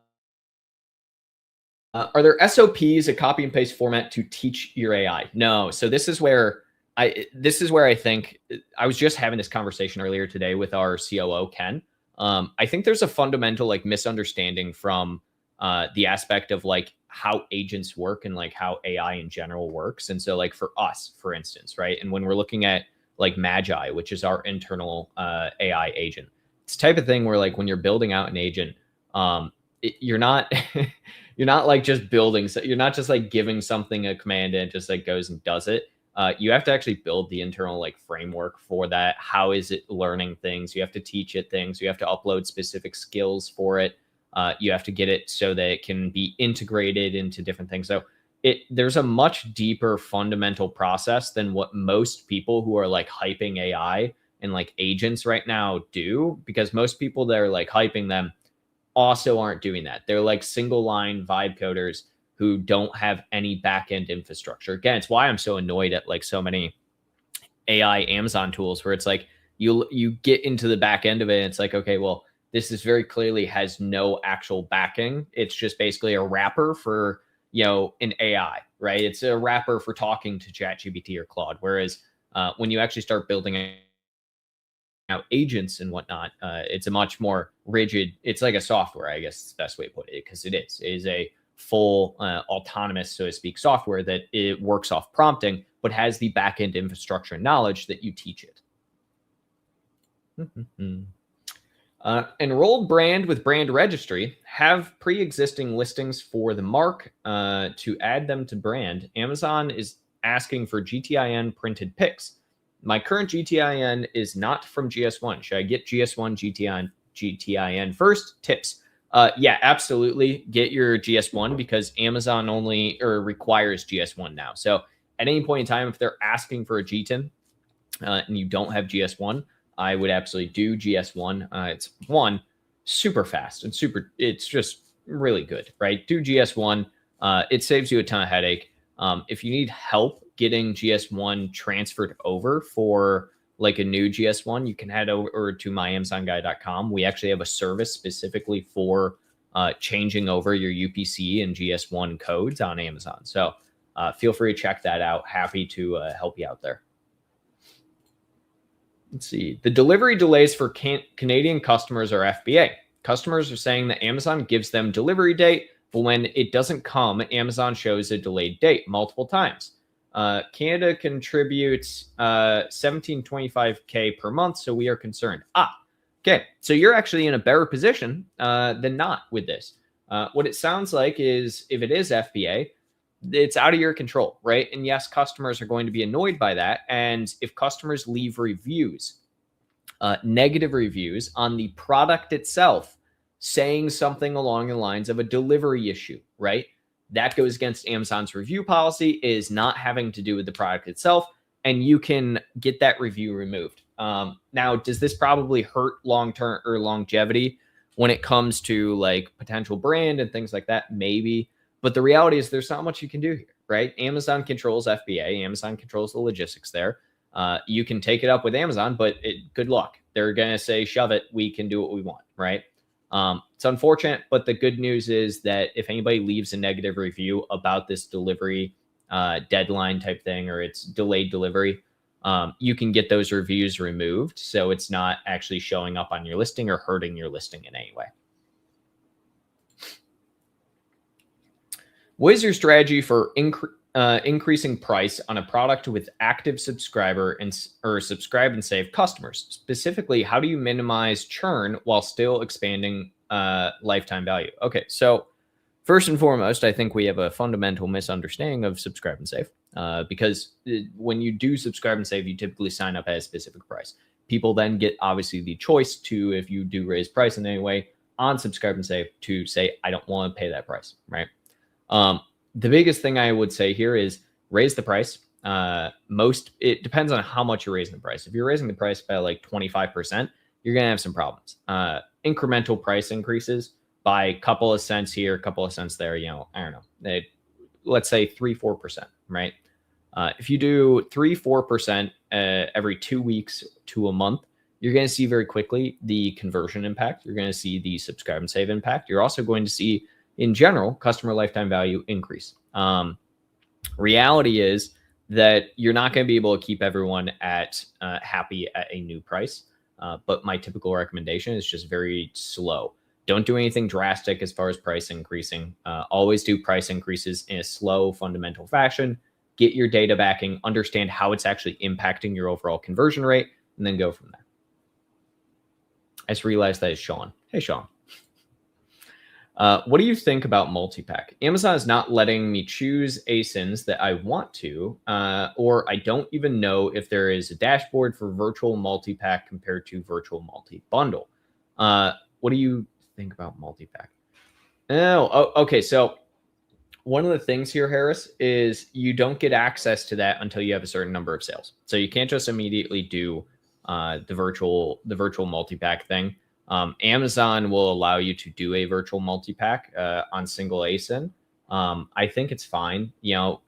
there SOPs, a copy and paste format to teach your AI? No. So this is where I think I was just having this conversation earlier today with our COO, Ken. I think there's a fundamental like misunderstanding from the aspect of like how agents work and like how AI in general works. And so like for us, for instance, right. And when we're looking at like Magi, which is our internal AI agent, it's the type of thing where like when you're building out an agent, you're not you're not like just building. So you're not just like giving something a command and it just like goes and does it. You have to actually build the internal like framework for that. How is it learning things? You have to teach it things. You have to upload specific skills for it. You have to get it so that it can be integrated into different things. So there's a much deeper fundamental process than what most people who are like hyping AI and like agents right now do, because most people that are like hyping them also aren't doing that. They're like single line vibe coders who don't have any backend infrastructure. Again, it's why I'm so annoyed at like so many AI Amazon tools where it's like you get into the back end of it and it's like, okay, well, this is very clearly has no actual backing. It's just basically a wrapper for, an AI, right? It's a wrapper for talking to ChatGPT or Claude. Whereas when you actually start building out agents and whatnot, it's a much more rigid, it's like a software, I guess is the best way to put it, because it is a full autonomous, so to speak, software that it works off prompting, but has the backend infrastructure knowledge that you teach it. Enrolled brand with brand registry, have pre-existing listings for the mark to add them to brand. Amazon is asking for GTIN printed pics. My current GTIN is not from GS1. Should I get GS1 GTIN first? Tips. Yeah, absolutely. Get your GS1 because Amazon only requires GS1 now. So at any point in time, if they're asking for a GTIN and you don't have GS1, I would absolutely do GS1. It's super fast and it's just really good, right? Do GS1. It saves you a ton of headache. If you need help getting GS1 transferred over for like a new GS1, you can head over to myamazonguy.com. We actually have a service specifically for changing over your UPC and GS1 codes on Amazon. So feel free to check that out. Happy to help you out there. Let's see. The delivery delays for Canadian customers are FBA. Customers are saying that Amazon gives them delivery date, but when it doesn't come, Amazon shows a delayed date multiple times. Canada contributes $17.25K per month, so we are concerned. Okay. So you're actually in a better position than not with this. What it sounds like is if it is FBA, it's out of your control, right? And yes, customers are going to be annoyed by that. And if customers leave reviews, negative reviews on the product itself, saying something along the lines of a delivery issue, right? That goes against Amazon's review policy, is not having to do with the product itself, and you can get that review removed. Now, does this probably hurt long-term or longevity when it comes to like potential brand and things like that? Maybe, but the reality is there's not much you can do here, right? Amazon controls FBA. Amazon controls the logistics there. You can take it up with Amazon, but good luck. They're going to say, shove it. We can do what we want, right? It's unfortunate, but the good news is that if anybody leaves a negative review about this delivery deadline type thing, or it's delayed delivery, you can get those reviews removed. So it's not actually showing up on your listing or hurting your listing in any way. What is your strategy for increasing price on a product with active subscriber or subscribe and save customers? Specifically, how do you minimize churn while still expanding lifetime value? Okay, so first and foremost, I think we have a fundamental misunderstanding of subscribe and save because when you do subscribe and save, you typically sign up at a specific price. People then get obviously the choice to, if you do raise price in any way on subscribe and save, to say, I don't want to pay that price, right? The biggest thing I would say here is raise the price. It depends on how much you're raising the price. If you're raising the price by like 25%, you're going to have some problems. Incremental price increases by a couple of cents here, a couple of cents there, I don't know. Let's say 3-4%, right? If you do 3-4% every 2 weeks to a month, you're going to see very quickly the conversion impact. You're going to see the subscribe and save impact. You're also going to see, in general, customer lifetime value increase. Reality is that you're not going to be able to keep everyone at happy at a new price. But my typical recommendation is just very slow. Don't do anything drastic as far as price increasing. Always do price increases in a slow, fundamental fashion. Get your data backing, understand how it's actually impacting your overall conversion rate, and then go from there. I just realized that is Sean. Hey, Sean. What do you think about multi-pack? Amazon is not letting me choose ASINs that I want to, or I don't even know if there is a dashboard for virtual multi-pack compared to virtual multi-bundle. What do you think about multi-pack? Okay. So one of the things here, Harris, is you don't get access to that until you have a certain number of sales. So you can't just immediately do the virtual multi-pack thing. Amazon will allow you to do a virtual multi-pack on single ASIN. I think it's fine.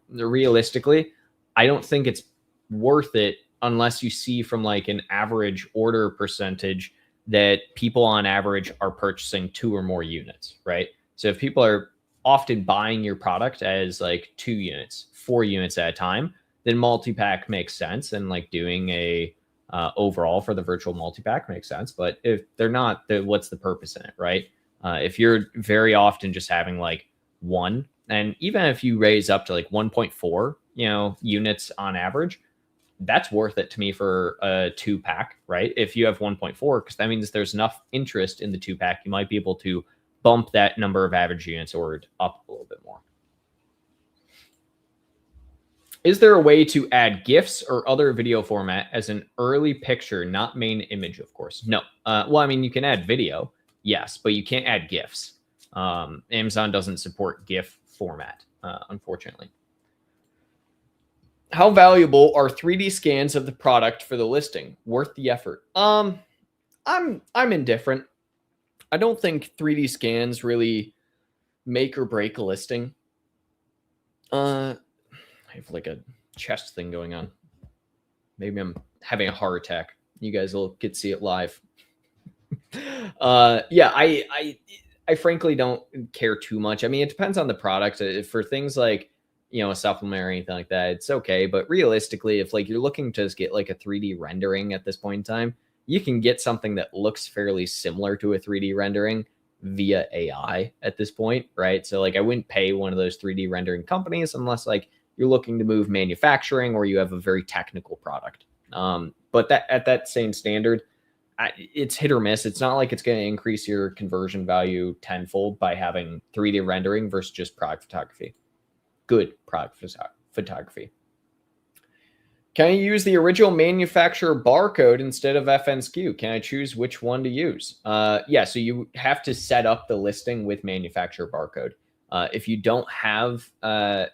Realistically, I don't think it's worth it unless you see from like an average order percentage that people on average are purchasing 2 or more units, right? So if people are often buying your product as like 2 units, 4 units at a time, then multi-pack makes sense. And like doing a overall for the virtual multi-pack makes sense. But if they're not, what's the purpose in it, right? If you're very often just having like 1, and even if you raise up to like 1.4, units on average, that's worth it to me for a 2-pack, right? If you have 1.4, because that means there's enough interest in the 2-pack, you might be able to bump that number of average units ordered up a little bit more. Is there a way to add GIFs or other video format as an early picture, not main image, of course? No. Well, I mean, you can add video. yes, but you can't add GIFs. Amazon doesn't support GIF format, unfortunately. How valuable are 3D scans of the product for the listing? Worth the effort? I'm indifferent. I don't think 3D scans really make or break a listing. I have like a chest thing going on. Maybe I'm having a heart attack. You guys will get to see it live. Yeah, I frankly don't care too much. I mean, it depends on the product. For things like, a supplement or anything like that, it's okay. But realistically, if like you're looking to just get like a 3D rendering at this point in time, you can get something that looks fairly similar to a 3D rendering via AI at this point, right? So like I wouldn't pay one of those 3D rendering companies unless like you're looking to move manufacturing or you have a very technical product. But that at that same standard, it's hit or miss. It's not like it's going to increase your conversion value tenfold by having 3D rendering versus just product photography. Good product photography. Can I use the original manufacturer barcode instead of FNSKU? Can I choose which one to use? Yeah, so you have to set up the listing with manufacturer barcode. If you don't have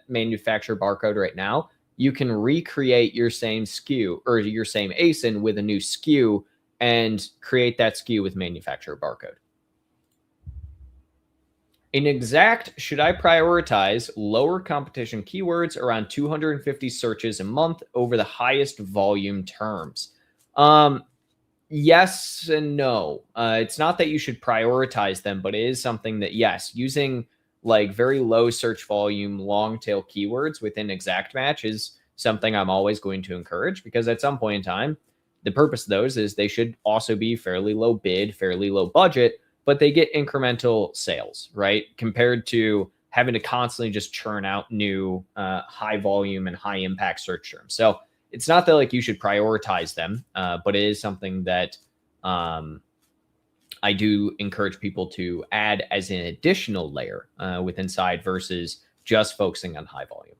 manufacturer barcode right now, you can recreate your same SKU or your same ASIN with a new SKU and create that SKU with manufacturer barcode. In Exact, should I prioritize lower competition keywords around 250 searches a month over the highest volume terms? Yes and no. It's not that you should prioritize them, but it is something that, yes, using like very low search volume, long tail keywords within Exact Match is something I'm always going to encourage, because at some point in time, the purpose of those is they should also be fairly low bid, fairly low budget, but they get incremental sales, right? Compared to having to constantly just churn out new high volume and high impact search terms. So it's not that like you should prioritize them, but it is something that I do encourage people to add as an additional layer with inside versus just focusing on high volume.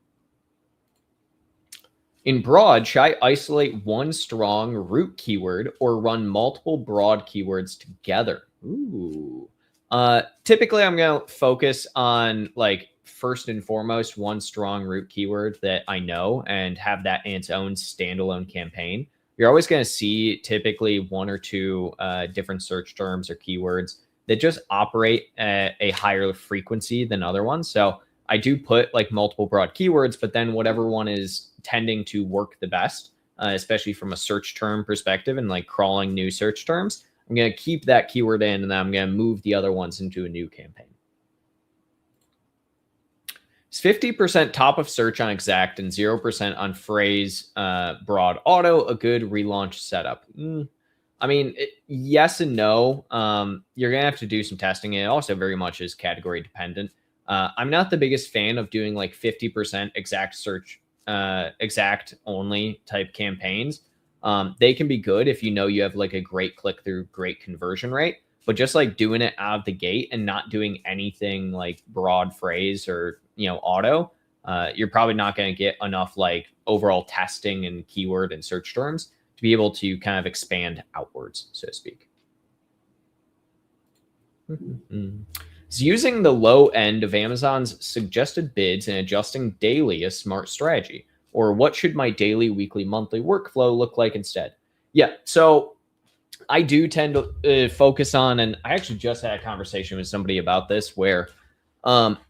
In broad, should I isolate one strong root keyword or run multiple broad keywords together? Ooh. Typically, I'm going to focus on like first and foremost one strong root keyword that I know and have that in its own standalone campaign. You're always going to see typically one or two different search terms or keywords that just operate at a higher frequency than other ones. So I do put like multiple broad keywords, but then whatever one is tending to work the best, especially from a search term perspective and like crawling new search terms, I'm going to keep that keyword in, and then I'm going to move the other ones into a new campaign. Is 50% top of search on Exact and 0% on phrase broad auto a good relaunch setup? I mean, yes and no. You're going to have to do some testing. It also very much is category dependent. I'm not the biggest fan of doing like 50% exact search, exact only type campaigns. They can be good if you know you have like a great click-through, great conversion rate, but just like doing it out of the gate and not doing anything like broad phrase or, auto, you're probably not going to get enough like overall testing and keyword and search terms to be able to kind of expand outwards, so to speak. Is using the low end of Amazon's suggested bids and adjusting daily a smart strategy? Or what should my daily, weekly, monthly workflow look like instead? Yeah, so I do tend to focus on, and I actually just had a conversation with somebody about this where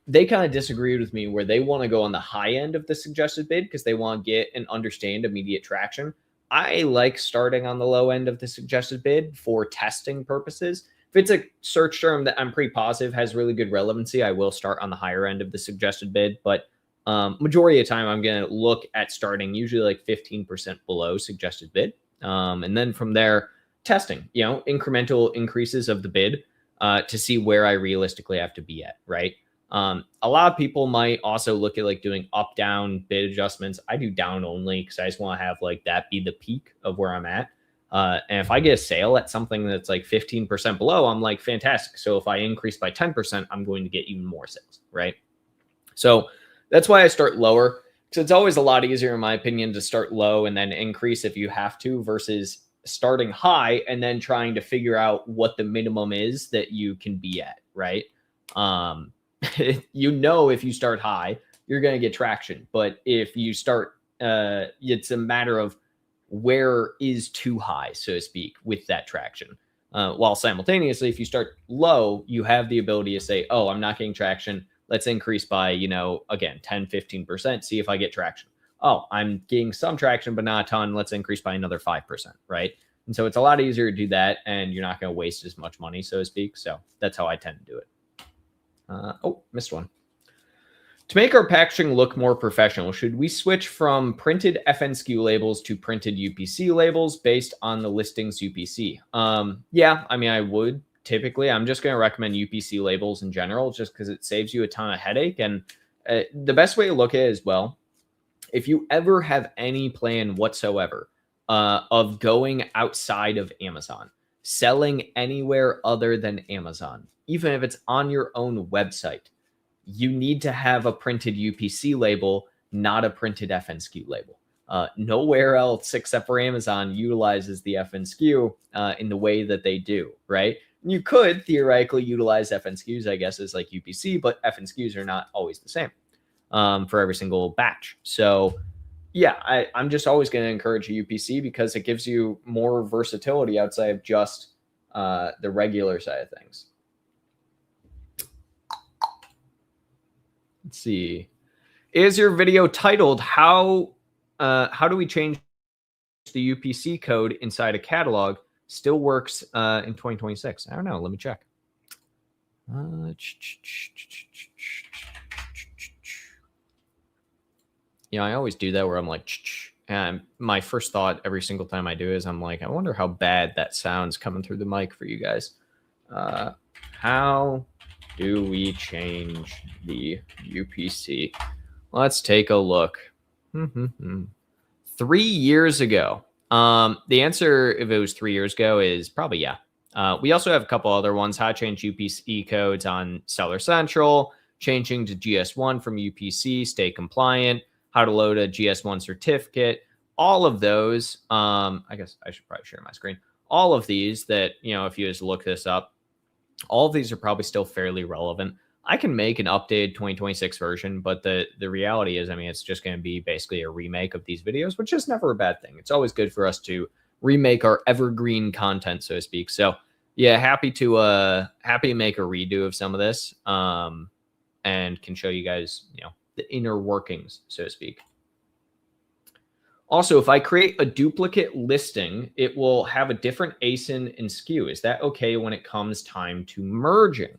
they kind of disagreed with me, where they want to go on the high end of the suggested bid because they want to get and understand immediate traction. I like starting on the low end of the suggested bid for testing purposes. If it's a search term that I'm pretty positive has really good relevancy, I will start on the higher end of the suggested bid. But majority of the time, I'm going to look at starting usually like 15% below suggested bid. And then from there, testing, incremental increases of the bid to see where I realistically have to be at, right? A lot of people might also look at like doing up, down bid adjustments. I do down only because I just want to have like that be the peak of where I'm at. And if I get a sale at something that's like 15% below, I'm like, fantastic. So if I increase by 10%, I'm going to get even more sales, right? So that's why I start lower, because it's always a lot easier, in my opinion, to start low and then increase if you have to, versus starting high and then trying to figure out what the minimum is that you can be at, right? You know, if you start high, you're going to get traction. But if you start, it's a matter of where is too high, so to speak, with that traction. While simultaneously, if you start low, you have the ability to say, oh, I'm not getting traction. Let's increase by, you know, again, 10, 15%, see if I get traction. Oh, I'm getting some traction, but not a ton. Let's increase by another 5%, right? And so it's a lot easier to do that, and you're not going to waste as much money, so to speak. So that's how I tend to do it. Oh, missed one. To make our packaging look more professional, should we switch from printed FNSKU labels to printed UPC labels based on the listing's UPC? Yeah, I mean, I would typically. I'm just going to recommend UPC labels in general, just because it saves you a ton of headache. And the best way to look at it as well, if you ever have any plan whatsoever of going outside of Amazon, selling anywhere other than Amazon, even if it's on your own website, you need to have a printed UPC label, not a printed FNSKU label. Nowhere else except for Amazon utilizes the FNSKU in the way that they do, right? You could theoretically utilize FNSKUs, I guess, as like UPC, but FNSKUs are not always the same for every single batch. So yeah, I'm just always going to encourage a UPC because it gives you more versatility outside of just the regular side of things. Let's see. Is your video titled how do we change the UPC code inside a catalog? Still works in 2026. I don't know. Let me check. Yeah, I always do that where I'm like, and my first thought every single time I do is I'm like, I wonder how bad that sounds coming through the mic for you guys. How do we change the UPC? Let's take a look. 3 years ago. The answer, if it was 3 years ago, is probably yeah. We also have a couple other ones. How to change UPC codes on Seller Central, changing to GS1 from UPC, stay compliant, how to load a GS1 certificate. All of those, I guess I should probably share my screen. All of these that, you know, if you just look this up, all of these are probably still fairly relevant. I can make an updated 2026 version, but the reality is, I mean, it's just going to be basically a remake of these videos, which is never a bad thing. It's always good for us to remake our evergreen content, so to speak. So yeah, happy to make a redo of some of this, and can show you guys, you know, the inner workings, so to speak. Also, if I create a duplicate listing, it will have a different ASIN and SKU. Is that okay when it comes time to merging?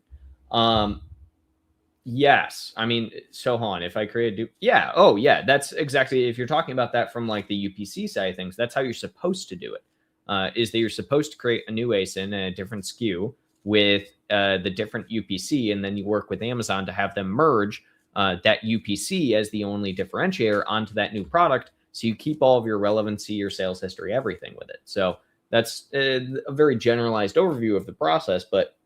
Yes. I mean, so hold on. If I create a yeah. Oh, yeah. That's exactly, if you're talking about that from like the UPC side of things, that's how you're supposed to do it. Is that you're supposed to create a new ASIN and a different SKU with the different UPC, and then you work with Amazon to have them merge that UPC as the only differentiator onto that new product. So you keep all of your relevancy, your sales history, everything with it. So that's a very generalized overview of the process, but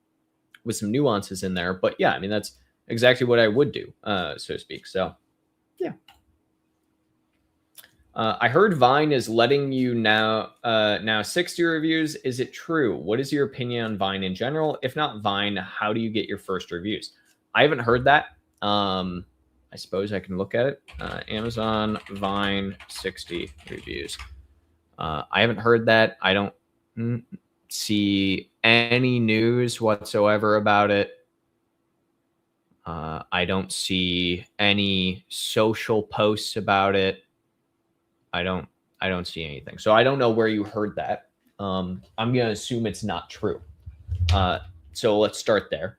with some nuances in there. But yeah, I mean, that's exactly what I would do, so to speak. So yeah. I heard Vine is letting you now 60 reviews. Is it true? What is your opinion on Vine in general? If not Vine, how do you get your first reviews? I haven't heard that. I suppose I can look at it. Amazon Vine 60 reviews. I haven't heard that. I don't see any news whatsoever about it. I don't see any social posts about it. I don't see anything. So I don't know where you heard that. I'm going to assume it's not true. So let's start there.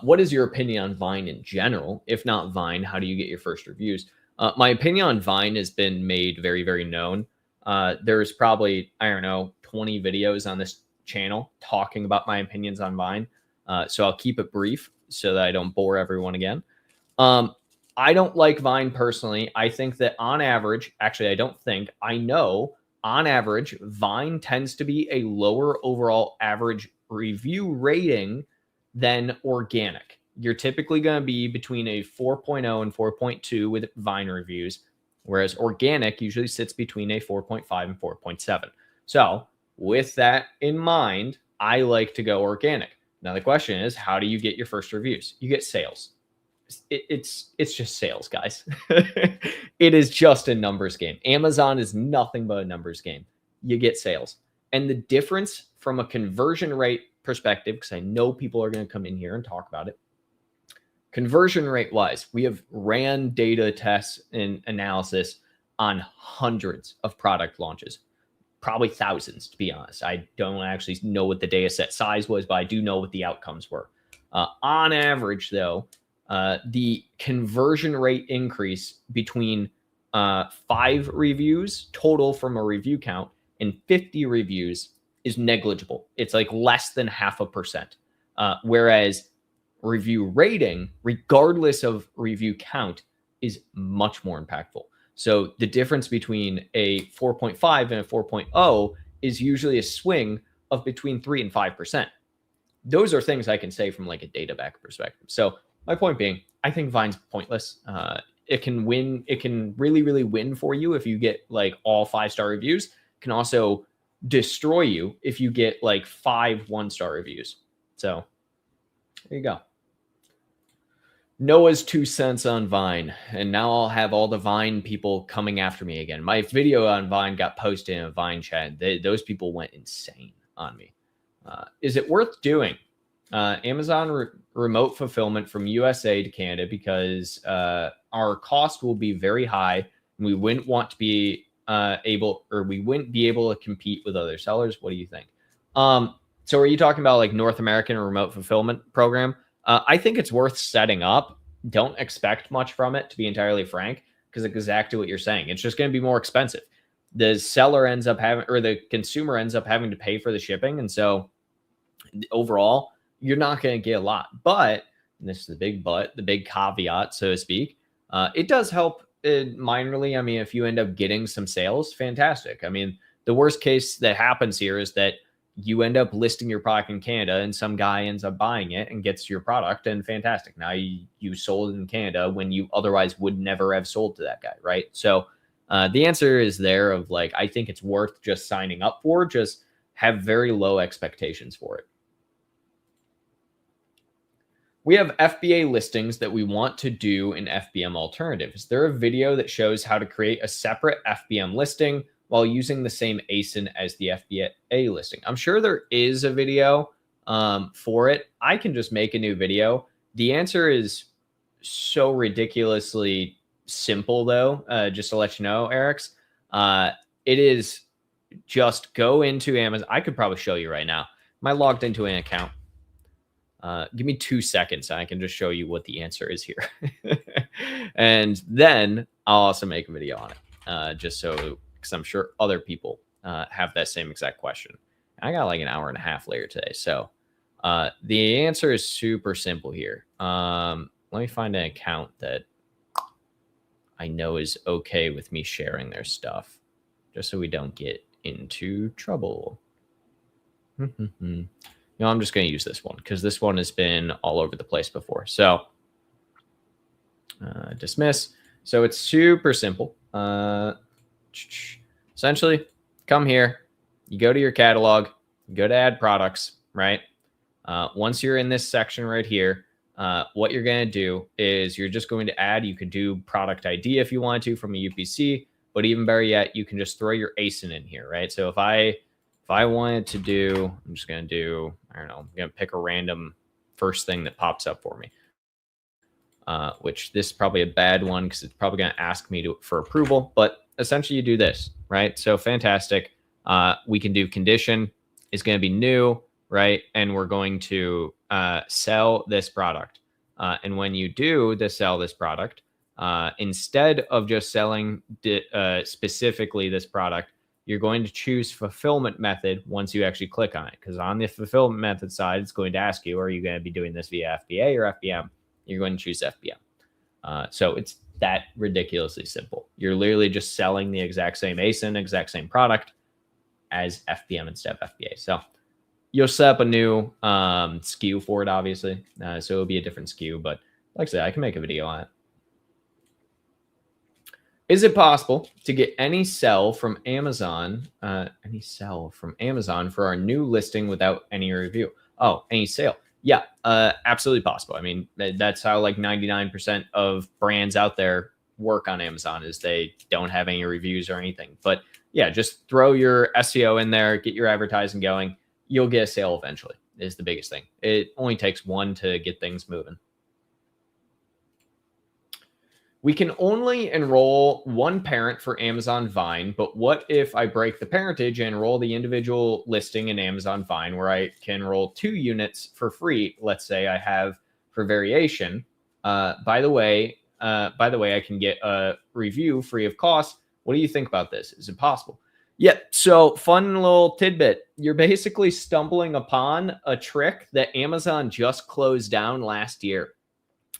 What is your opinion on Vine in general? If not Vine, how do you get your first reviews? My opinion on Vine has been made very, very known. There's probably, I don't know, 20 videos on this channel talking about my opinions on Vine. So I'll keep it brief so that I don't bore everyone again. I don't like Vine personally. I think that on average, actually, I know on average, Vine tends to be a lower overall average review rating than organic. You're typically going to be between a 4.0 and 4.2 with Vine reviews, whereas organic usually sits between a 4.5 and 4.7. So with that in mind, I like to go organic. Now the question is, how do you get your first reviews? You get sales. It's just sales, guys. It is just a numbers game. Amazon is nothing but a numbers game. You get sales. And the difference from a conversion rate perspective, because I know people are going to come in here and talk about it. Conversion rate wise, we have ran data tests and analysis on hundreds of product launches, probably thousands, to be honest. I don't actually know what the data set size was, but I do know what the outcomes were. On average, though, the conversion rate increase between 5 reviews total from a review count and 50 reviews is negligible. It's like less than 0.5%. Whereas review rating, regardless of review count, is much more impactful. So the difference between a 4.5 and a 4.0 is usually a swing of between 3 and 5%. Those are things I can say from like a data back perspective. So my point being, I think Vine's pointless. It can win. It can really, really win for you if you get like all 5-star reviews. It can also destroy you if you get like 5 1-star reviews. So there you go. Noah's 2 cents on Vine. And now I'll have all the Vine people coming after me again. My video on Vine got posted in a Vine chat. Those people went insane on me. Is it worth doing? Amazon remote fulfillment from USA to Canada because our cost will be very high. And we wouldn't want to be we wouldn't be able to compete with other sellers. What do you think? So are you talking about like North American remote fulfillment program? I think it's worth setting up. Don't expect much from it, to be entirely frank, because it's exactly what you're saying. It's just going to be more expensive. The seller ends up having, or the consumer ends up having to pay for the shipping. And so overall, you're not going to get a lot. But, and this is the big but, the big caveat, so to speak, it does help minorly. I mean, if you end up getting some sales, fantastic. I mean, the worst case that happens here is that you end up listing your product in Canada and some guy ends up buying it and gets your product, and fantastic. Now you sold in Canada when you otherwise would never have sold to that guy, right? So the answer is there of like, I think it's worth just signing up for, just have very low expectations for it. We have FBA listings that we want to do in FBM alternative. Is there a video that shows how to create a separate FBM listing while using the same ASIN as the FBA listing? I'm sure there is a video for it. I can just make a new video. The answer is so ridiculously simple, though, just to let you know, Eric's. It is just go into Amazon. I could probably show you right now. Am I logged into an account? Give me 2 seconds and I can just show you what the answer is here. And then I'll also make a video on it, just so, because I'm sure other people have that same exact question. I got like an hour and a half later today. So the answer is super simple here. Let me find an account that I know is okay with me sharing their stuff, just so we don't get into trouble. No, I'm just going to use this one because this one has been all over the place before. So dismiss. So it's super simple. Essentially, come here. You go to your catalog. You go to add products, right? Once you're in this section right here, what you're going to do is you're just going to add. You could do product ID if you wanted to from a UPC, but even better yet, you can just throw your ASIN in here, right? So if I wanted to do, I'm just going to do, I don't know, I'm going to pick a random first thing that pops up for me, which this is probably a bad one because it's probably going to ask me for approval. But essentially you do this, right? So fantastic. We can do condition is going to be new, right? And we're going to sell this product. And when you do sell this product, instead of just selling specifically this product, you're going to choose fulfillment method once you actually click on it. Because on the fulfillment method side, it's going to ask you, are you going to be doing this via FBA or FBM? You're going to choose FBM. So it's that ridiculously simple. You're literally just selling the exact same ASIN, exact same product as FBM instead of FBA. So you'll set up a new SKU for it, obviously. So it'll be a different SKU. But like I said, I can make a video on it. Is it possible to get any sell from Amazon for our new listing without any review? Oh, any sale? Yeah, absolutely possible. I mean, that's how like 99% of brands out there work on Amazon, is they don't have any reviews or anything. But yeah, just throw your SEO in there, get your advertising going. You'll get a sale eventually, is the biggest thing. It only takes one to get things moving. We can only enroll one parent for Amazon Vine, but what if I break the parentage and enroll the individual listing in Amazon Vine, where I can enroll 2 units for free? Let's say I have for variation. By the way, I can get a review free of cost. What do you think about this? Is it possible? Yeah. So fun little tidbit. You're basically stumbling upon a trick that Amazon just closed down last year.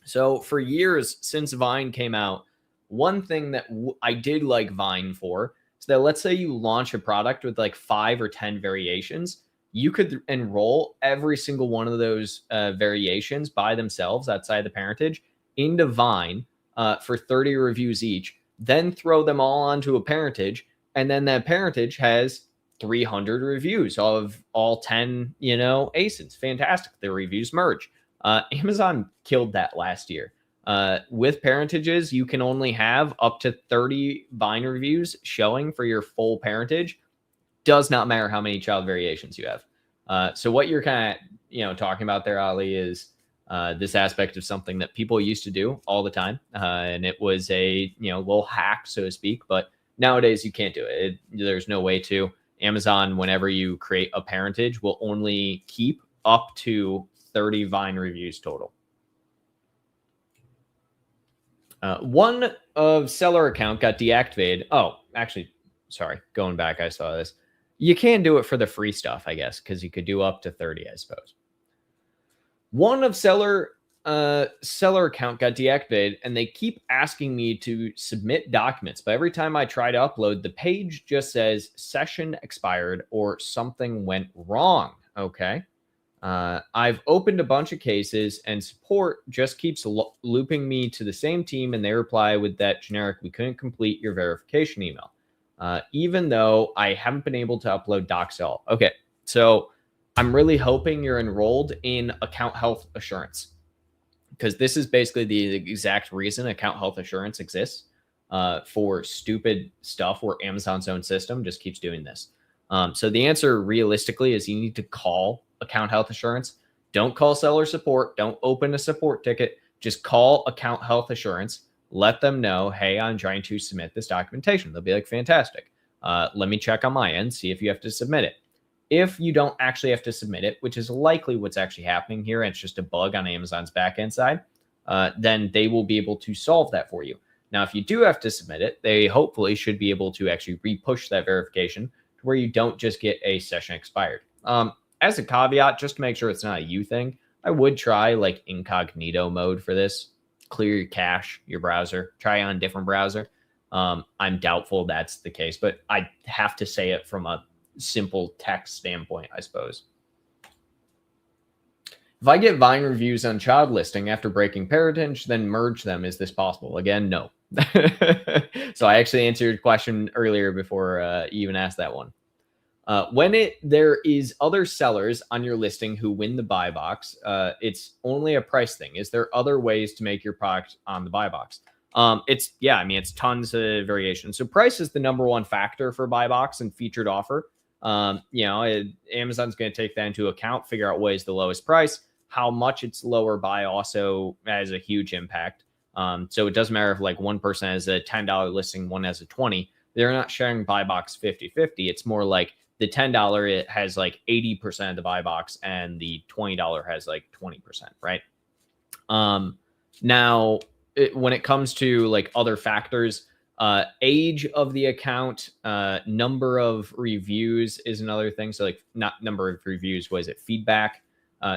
So for years since Vine came out, one thing that I did like Vine for is that, let's say you launch a product with like 5 or 10 variations, you could enroll every single one of those variations by themselves outside the parentage into Vine for 30 reviews each, then throw them all onto a parentage. And then that parentage has 300 reviews of all 10, ASINs. Fantastic. The reviews merge. Amazon killed that last year. With parentages, you can only have up to 30 Vine reviews showing for your full parentage. Does not matter how many child variations you have. So what you're kind of, talking about there, Ali, is this aspect of something that people used to do all the time. And it was a, little hack, so to speak. But nowadays you can't do it. There's no way to. Amazon, whenever you create a parentage, will only keep up to 30 Vine reviews total. One of seller account got deactivated. Oh, actually, sorry, going back, I saw this. You can do it for the free stuff, I guess, because you could do up to 30, I suppose. One of seller account got deactivated, and they keep asking me to submit documents, but every time I try to upload, the page just says session expired or something went wrong. Okay. I've opened a bunch of cases, and support just keeps looping me to the same team, and they reply with that generic, "We couldn't complete your verification email," even though I haven't been able to upload docs at all. Okay, so I'm really hoping you're enrolled in Account Health Assurance, because this is basically the exact reason Account Health Assurance exists, for stupid stuff where Amazon's own system just keeps doing this. So the answer realistically is you need to call Account Health Assurance. Don't call seller support. Don't open a support ticket. Just call Account Health Assurance. Let them know, hey, I'm trying to submit this documentation. They'll be like, fantastic. Let me check on my end, see if you have to submit it. If you don't actually have to submit it, which is likely what's actually happening here, and it's just a bug on Amazon's backend side, then they will be able to solve that for you. Now, if you do have to submit it, they hopefully should be able to actually re-push that verification to where you don't just get a session expired. As a caveat, just to make sure it's not a you thing, I would try like incognito mode for this. Clear your cache, your browser. Try on a different browser. I'm doubtful that's the case, but I have to say it from a simple text standpoint, I suppose. If I get Vine reviews on child listing after breaking parentage, then merge them, is this possible? Again, no. So I actually answered your question earlier before you even asked that one. When there is other sellers on your listing who win the buy box, it's only a price thing. Is there other ways to make your product on the buy box? It's tons of variation. So price is the number one factor for buy box and featured offer. Amazon's going to take that into account, figure out what is the lowest price. How much it's lower by also has a huge impact. So it doesn't matter if like one person has a $10 listing, one has a $20. They're not sharing buy box 50-50. It's more like the $10, it has like 80% of the buy box, and the $20 has like 20%, right? Now, when it comes to like other factors, age of the account, number of reviews is another thing. So like not number of reviews, what is it? Feedback.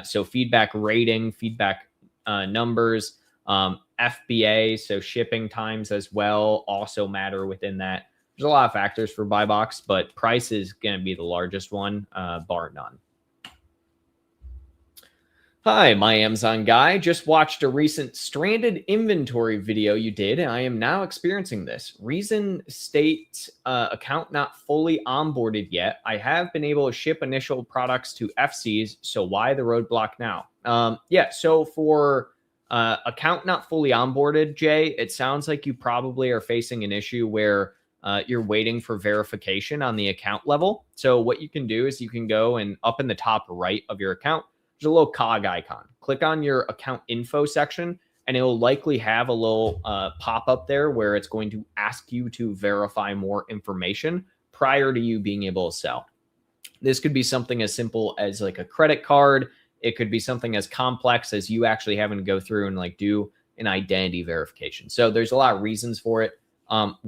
So feedback rating, feedback numbers, FBA, so shipping times as well also matter within that. There's a lot of factors for buy box, but price is going to be the largest one, bar none. Hi, my Amazon guy. Just watched a recent stranded inventory video you did, and I am now experiencing this. Reason state account not fully onboarded yet. I have been able to ship initial products to FCs, so why the roadblock now? Yeah, so for account not fully onboarded, Jay, it sounds like you probably are facing an issue where you're waiting for verification on the account level. So what you can do is you can go and up in the top right of your account, there's a little cog icon. Click on your account info section, and it will likely have a little pop-up there where it's going to ask you to verify more information prior to you being able to sell. This could be something as simple as like a credit card. It could be something as complex as you actually having to go through and like do an identity verification. So there's a lot of reasons for it.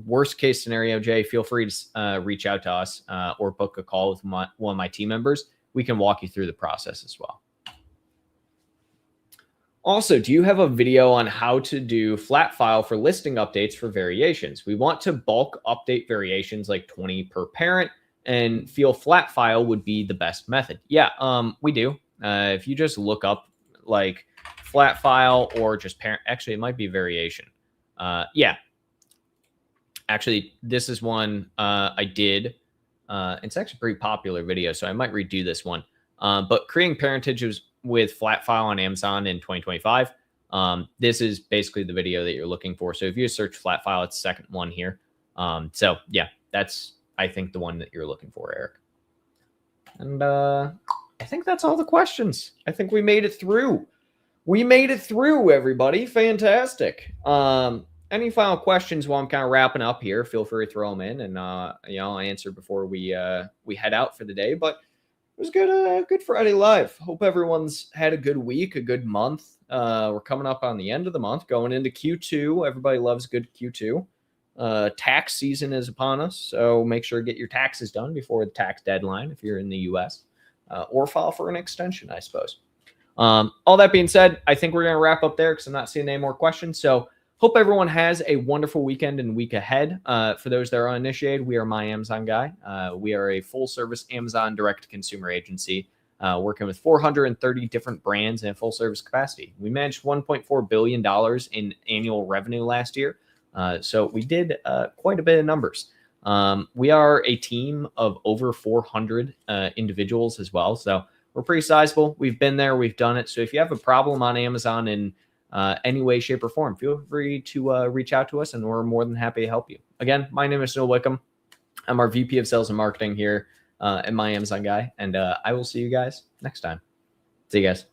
Worst case scenario, Jay, feel free to reach out to us or book a call with one of my team members. We can walk you through the process as well. Also, do you have a video on how to do flat file for listing updates for variations? We want to bulk update variations like 20 per parent, and feel flat file would be the best method. Yeah, we do. If you just look up like flat file or just parent, actually it might be variation. Yeah, actually this is one I did. It's actually a pretty popular video, so I might redo this one. But creating parentage was with flat file on Amazon in 2025. This is basically the video that you're looking for. So if you search flat file, it's the second one here. So yeah, that's, I think, the one that you're looking for, Eric. And I think that's all the questions. I think we made it through. We made it through, everybody. Fantastic. Any final questions while I'm kind of wrapping up here, feel free to throw them in, and I'll answer before we head out for the day. But it was good, good Friday Live. Hope everyone's had a good week, a good month. We're coming up on the end of the month, going into Q2. Everybody loves good Q2. Tax season is upon us, so make sure to get your taxes done before the tax deadline if you're in the U.S. Or file for an extension, I suppose. All that being said, I think we're going to wrap up there because I'm not seeing any more questions. So hope everyone has a wonderful weekend and week ahead. For those that are uninitiated, we are My Amazon Guy. We are a full-service Amazon direct-to-consumer agency working with 430 different brands in a full-service capacity. We managed $1.4 billion in annual revenue last year. So we did quite a bit of numbers. We are a team of over 400 individuals as well. So we're pretty sizable. We've been there. We've done it. So if you have a problem on Amazon in any way, shape, or form, feel free to reach out to us, and we're more than happy to help you. Again, my name is Noah Wickham. I'm our VP of Sales and Marketing here at My Amazon Guy, and I will see you guys next time. See you guys.